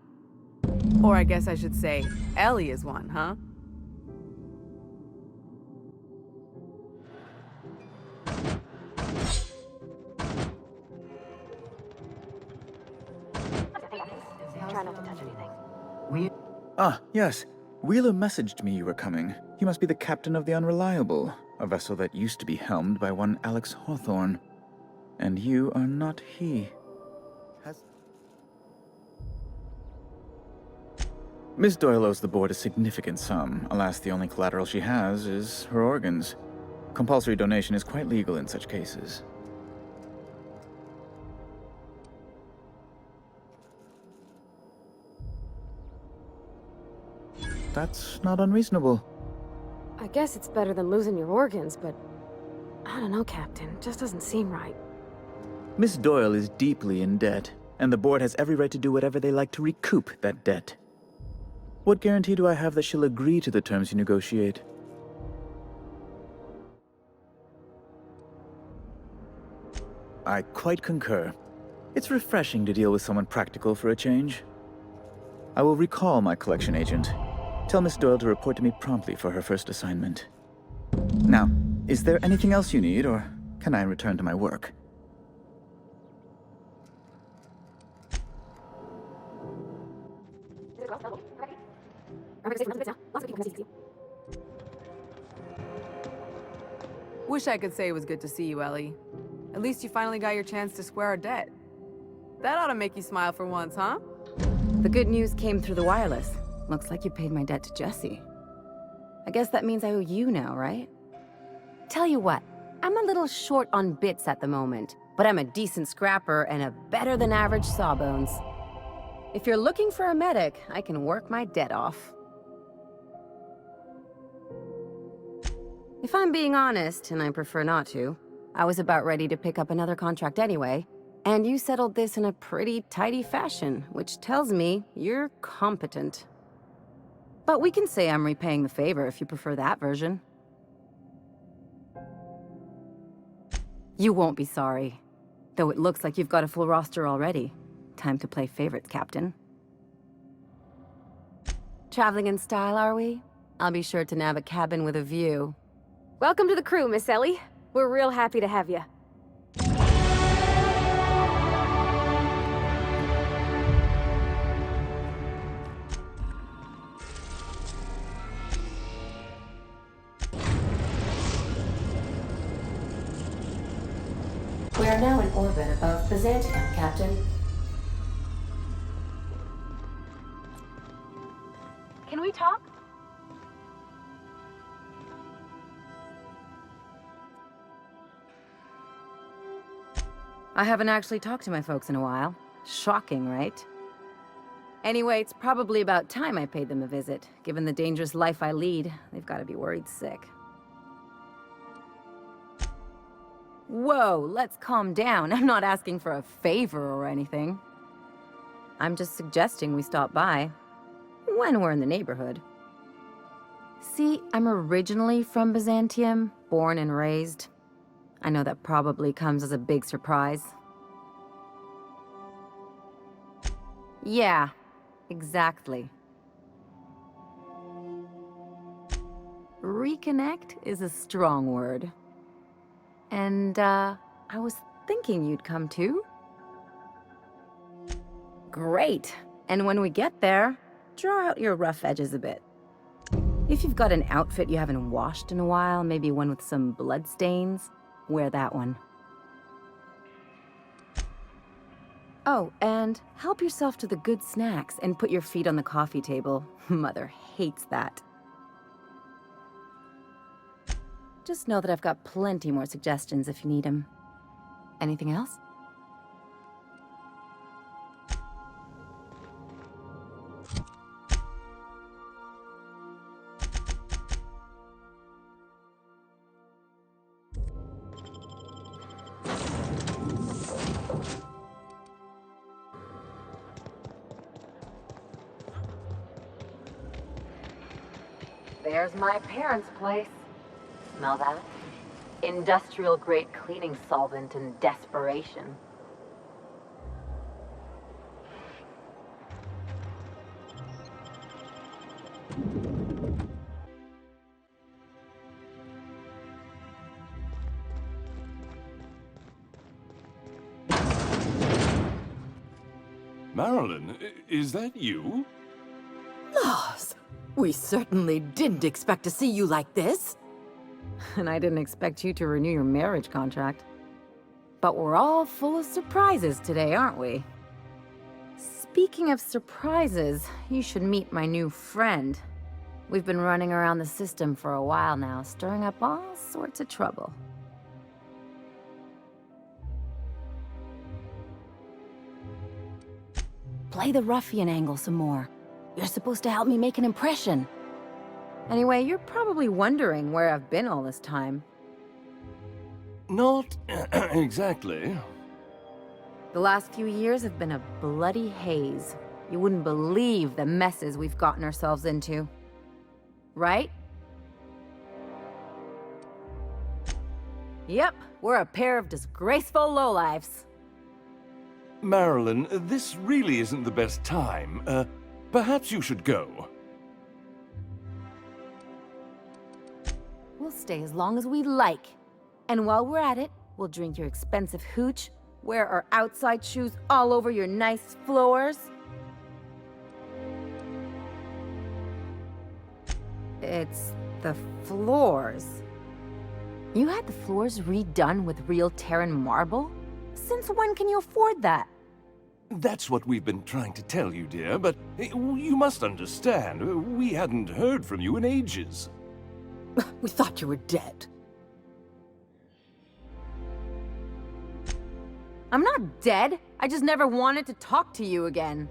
V: Or I guess I should say, Ellie is one, huh?
B: Try not to touch anything.
W: Ah, yes. Wheeler messaged me you were coming. You must be the captain of the Unreliable, a vessel that used to be helmed by one Alex Hawthorne. And you are not he. Miss Doyle owes the board a significant sum. Alas, the only collateral she has is her organs. Compulsory donation is quite legal in such cases. That's not unreasonable.
B: I guess it's better than losing your organs, but I don't know, Captain. It just doesn't seem right.
W: Miss Doyle is deeply in debt, and the board has every right to do whatever they like to recoup that debt. What guarantee do I have that she'll agree to the terms you negotiate? I quite concur. It's refreshing to deal with someone practical for a change. I will recall my collection agent. Tell Miss Doyle to report to me promptly for her first assignment. Now, is there anything else you need, or can I return to my work?
V: Wish I could say it was good to see you, Ellie. At least you finally got your chance to square our debt. That ought to make you smile for once, huh?
A: The good news came through the wireless. Looks like you paid my debt to Jesse. I guess that means I owe you now, right? Tell you what, I'm a little short on bits at the moment, but I'm a decent scrapper and a better-than-average sawbones. If you're looking for a medic, I can work my debt off. If I'm being honest, and I prefer not to, I was about ready to pick up another contract anyway, And you settled this in a pretty tidy fashion, which tells me you're competent. But we can say I'm repaying the favor if you prefer that version. You won't be sorry. Though it looks like you've got a full roster already. Time to play favorites, Captain. Traveling in style, are we? I'll be sure to nab a cabin with a view.
B: Welcome to the crew, Miss Ellie. We're real happy to have you.
C: We are now in orbit above Byzantium, Captain.
A: Can we talk? I haven't actually talked to my folks in a while. Shocking, right? Anyway, it's probably about time I paid them a visit. Given the dangerous life I lead, they've got to be worried sick. Whoa, let's calm down. I'm not asking for a favor or anything. I'm just suggesting we stop by when we're in the neighborhood. See, I'm originally from Byzantium, born and raised. I know that probably comes as a big surprise. Yeah, exactly. Reconnect is a strong word. And, I was thinking you'd come too. Great. And when we get there, draw out your rough edges a bit. If you've got an outfit you haven't washed in a while, maybe one with some blood stains, wear that one. Oh, and help yourself to the good snacks and put your feet on the coffee table. Mother hates that. Just know that I've got plenty more suggestions if you need them. Anything else? There's my parents' place. Smell that? Industrial-grade cleaning solvent and desperation.
D: Marilyn, is that you?
E: Laws, we certainly didn't expect to see you like this.
A: And I didn't expect you to renew your marriage contract. But we're all full of surprises today, aren't we? Speaking of surprises, you should meet my new friend. We've been running around the system for a while now, stirring up all sorts of trouble. Play the ruffian angle some more. You're supposed to help me make an impression. Anyway, you're probably wondering where I've been all this time.
D: Not exactly.
A: The last few years have been a bloody haze. You wouldn't believe the messes we've gotten ourselves into. Right? Yep, we're a pair of disgraceful lowlifes.
D: Marilyn, this really isn't the best time. Perhaps you should go.
A: We'll stay as long as we like. And while we're at it, we'll drink your expensive hooch, wear our outside shoes all over your nice floors. It's the floors. You had the floors redone with real Terran marble? Since when can you afford that?
D: That's what we've been trying to tell you, dear, but you must understand, we hadn't heard from you in ages.
E: We thought you were dead.
A: I'm not dead. I just never wanted to talk to you again.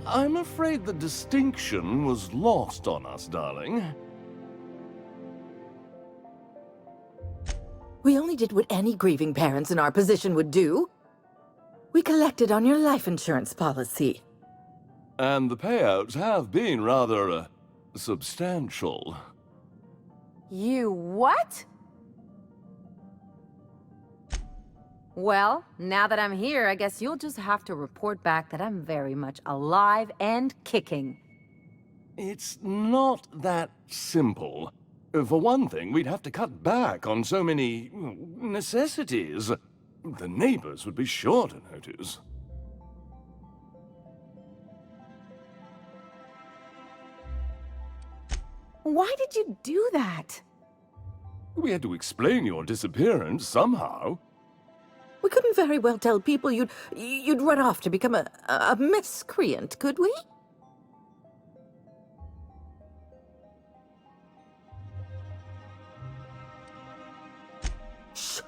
D: I'm afraid the distinction was lost on us, darling.
E: We only did what any grieving parents in our position would do. We collected on your life insurance policy.
D: And the payouts have been rather, substantial.
A: You what? Well, now that I'm here, I guess you'll just have to report back that I'm very much alive and kicking.
D: It's not that simple. For one thing, we'd have to cut back on so many necessities. The neighbors would be sure to notice.
A: Why did you do that?
D: We had to explain your disappearance somehow.
E: We couldn't very well tell people you'd run off to become a miscreant, could we? Shh!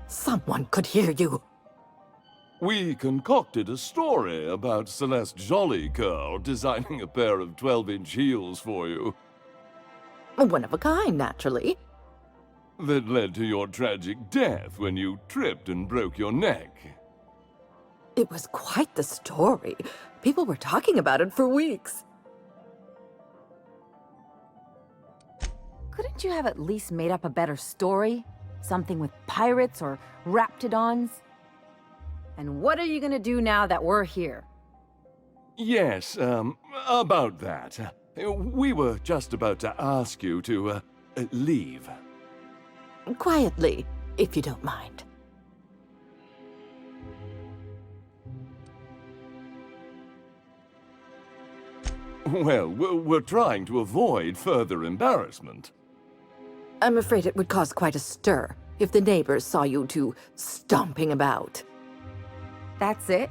E: Someone could hear you.
D: We concocted a story about Celeste Jollycurl designing a pair of 12-inch heels for you.
E: One of a kind, naturally.
D: That led to your tragic death when you tripped and broke your neck.
E: It was quite the story. People were talking about it for weeks.
A: Couldn't you have at least made up a better story? Something with pirates or raptidons? And what are you gonna do now that we're here?
D: Yes, about that. We were just about to ask you to, leave.
E: Quietly, if you don't mind.
D: Well, we're trying to avoid further embarrassment.
E: I'm afraid it would cause quite a stir if the neighbors saw you two stomping about.
A: That's it?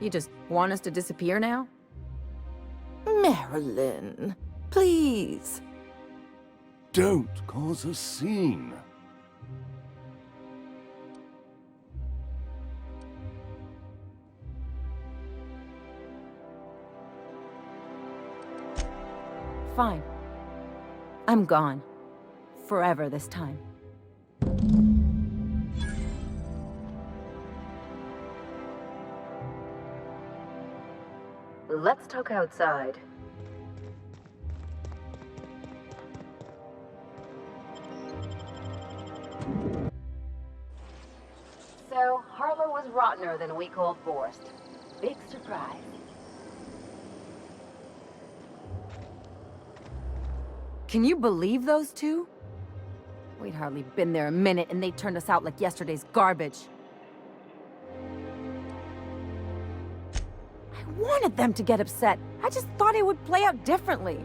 A: You just want us to disappear now?
E: Marilyn, please.
D: Don't cause a scene.
A: Fine. I'm gone. Forever this time. Let's talk outside. So, Harlow was rottener than a week-old Forrest. Big surprise. Can you believe those two? We'd hardly been there a minute and they turned us out like yesterday's garbage. I wanted them to get upset. I just thought it would play out differently.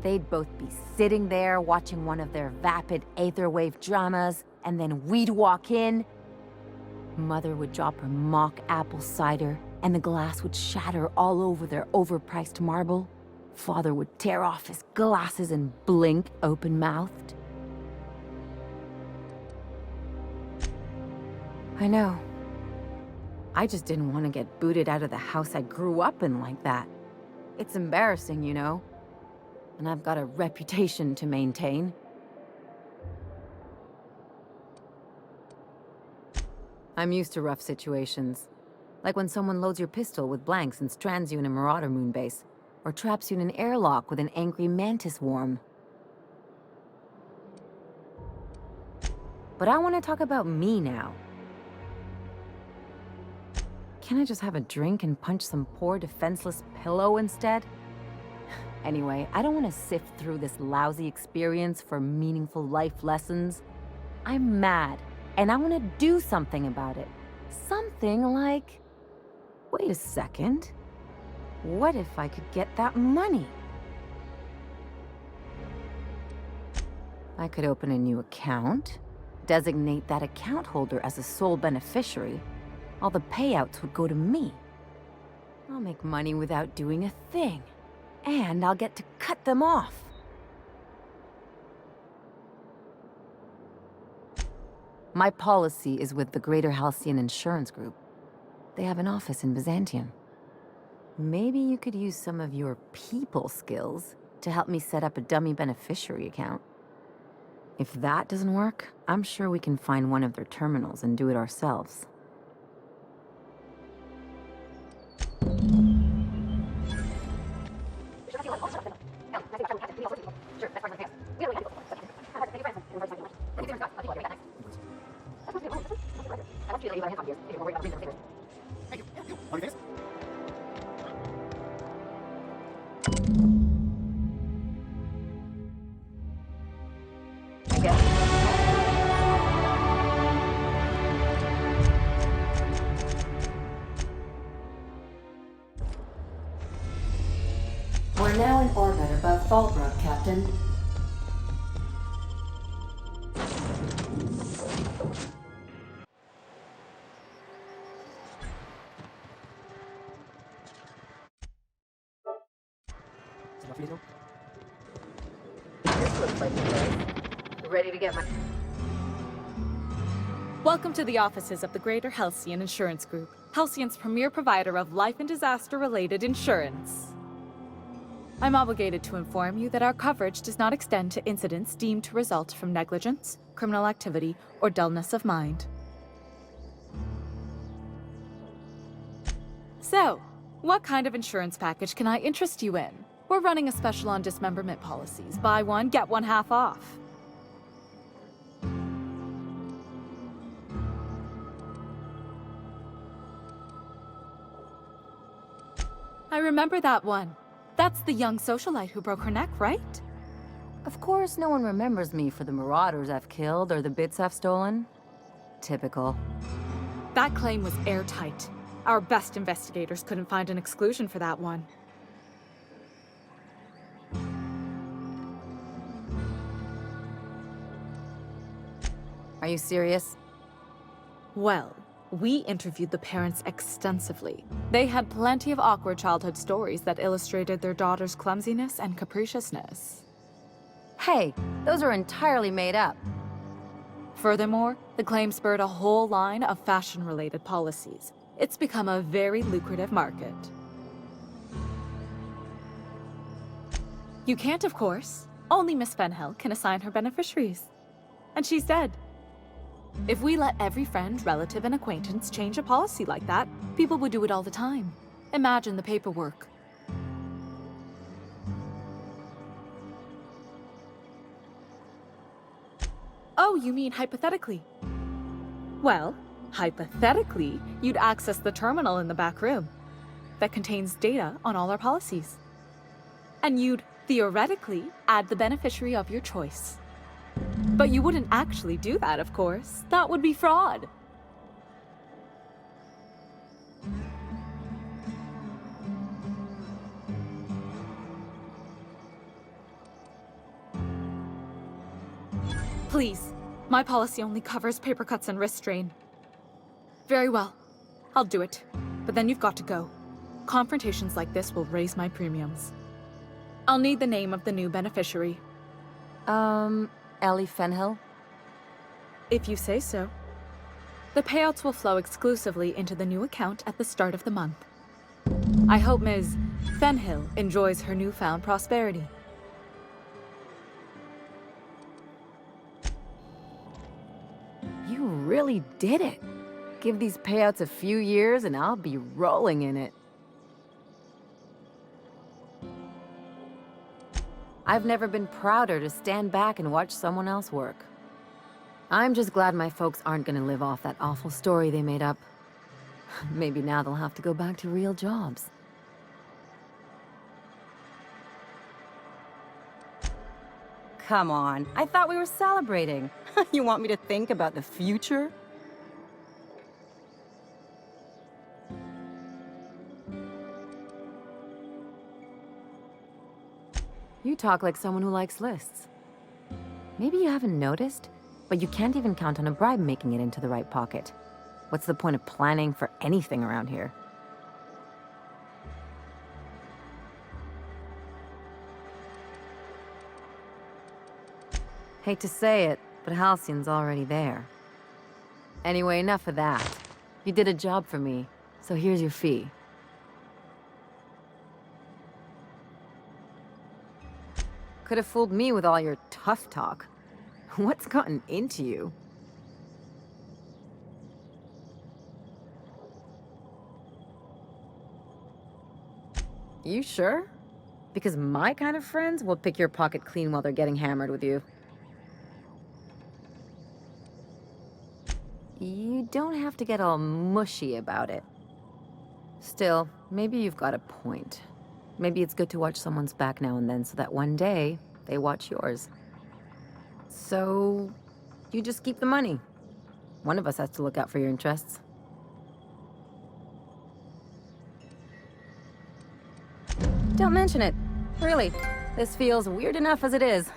A: They'd both be sitting there watching one of their vapid aetherwave dramas, and then we'd walk in. Mother would drop her mock apple cider, and the glass would shatter all over their overpriced marble. Father would tear off his glasses and blink open-mouthed. I know. I just didn't want to get booted out of the house I grew up in like that. It's embarrassing, you know. And I've got a reputation to maintain. I'm used to rough situations. Like when someone loads your pistol with blanks and strands you in a Marauder moonbase, or traps you in an airlock with an angry mantis worm. But I want to talk about me now. Can I just have a drink and punch some poor defenseless pillow instead? Anyway, I don't want to sift through this lousy experience for meaningful life lessons. I'm mad, and I want to do something about it. Something like... Wait a second. What if I could get that money? I could open a new account, designate that account holder as a sole beneficiary. All the payouts would go to me. I'll make money without doing a thing. And I'll get to cut them off. My policy is with the Greater Halcyon Insurance Group. They have an office in Byzantium. Maybe you could use some of your people skills to help me set up a dummy beneficiary account. If that doesn't work, I'm sure we can find one of their terminals and do it ourselves.
C: We're now in orbit above Fallbrook, Captain.
B: This looks like the place. Ready to get my...
F: Welcome to the offices of the Greater Halcyon Insurance Group, Halcyon's premier provider of life and disaster-related insurance. I'm obligated to inform you that our coverage does not extend to incidents deemed to result from negligence, criminal activity, or dullness of mind. So, what kind of insurance package can I interest you in? We're running a special on dismemberment policies. Buy one, get one half off. I remember that one. That's the young socialite who broke her neck, right?
A: Of course, no one remembers me for the marauders I've killed or the bits I've stolen. Typical.
F: That claim was airtight. Our best investigators couldn't find an exclusion for that one.
A: Are you serious?
F: Well, we interviewed the parents extensively. They had plenty of awkward childhood stories that illustrated their daughter's clumsiness and capriciousness.
A: Hey, those are entirely made up.
F: Furthermore, the claim spurred a whole line of fashion-related policies. It's become a very lucrative market. You can't, of course. Only Miss Fenhill can assign her beneficiaries. And she's dead. If we let every friend, relative, and acquaintance change a policy like that, people would do it all the time. Imagine the paperwork. Oh, you mean hypothetically? Well, hypothetically, you'd access the terminal in the back room that contains data on all our policies. And you'd, theoretically, add the beneficiary of your choice. But you wouldn't actually do that, of course. That would be fraud. Please, my policy only covers paper cuts and wrist strain. Very well, I'll do it. But then you've got to go. Confrontations like this will raise my premiums. I'll need the name of the new beneficiary.
A: Ellie Fenhill?
F: If you say so. The payouts will flow exclusively into the new account at the start of the month. I hope Ms. Fenhill enjoys her newfound prosperity.
A: You really did it. Give these payouts a few years and I'll be rolling in it. I've never been prouder to stand back and watch someone else work. I'm just glad my folks aren't gonna live off that awful story they made up. Maybe now they'll have to go back to real jobs. Come on, I thought we were celebrating. You want me to think about the future? You talk like someone who likes lists. Maybe you haven't noticed, but you can't even count on a bribe making it into the right pocket. What's the point of planning for anything around here? Hate to say it, but Halcyon's already there. Anyway, enough of that. You did a job for me, so here's your fee. Could have fooled me with all your tough talk. What's gotten into you? You sure? Because my kind of friends will pick your pocket clean while they're getting hammered with you. You don't have to get all mushy about it. Still, maybe you've got a point. Maybe it's good to watch someone's back now and then so that one day, they watch yours. So, you just keep the money. One of us has to look out for your interests. Don't mention it. Really, this feels weird enough as it is.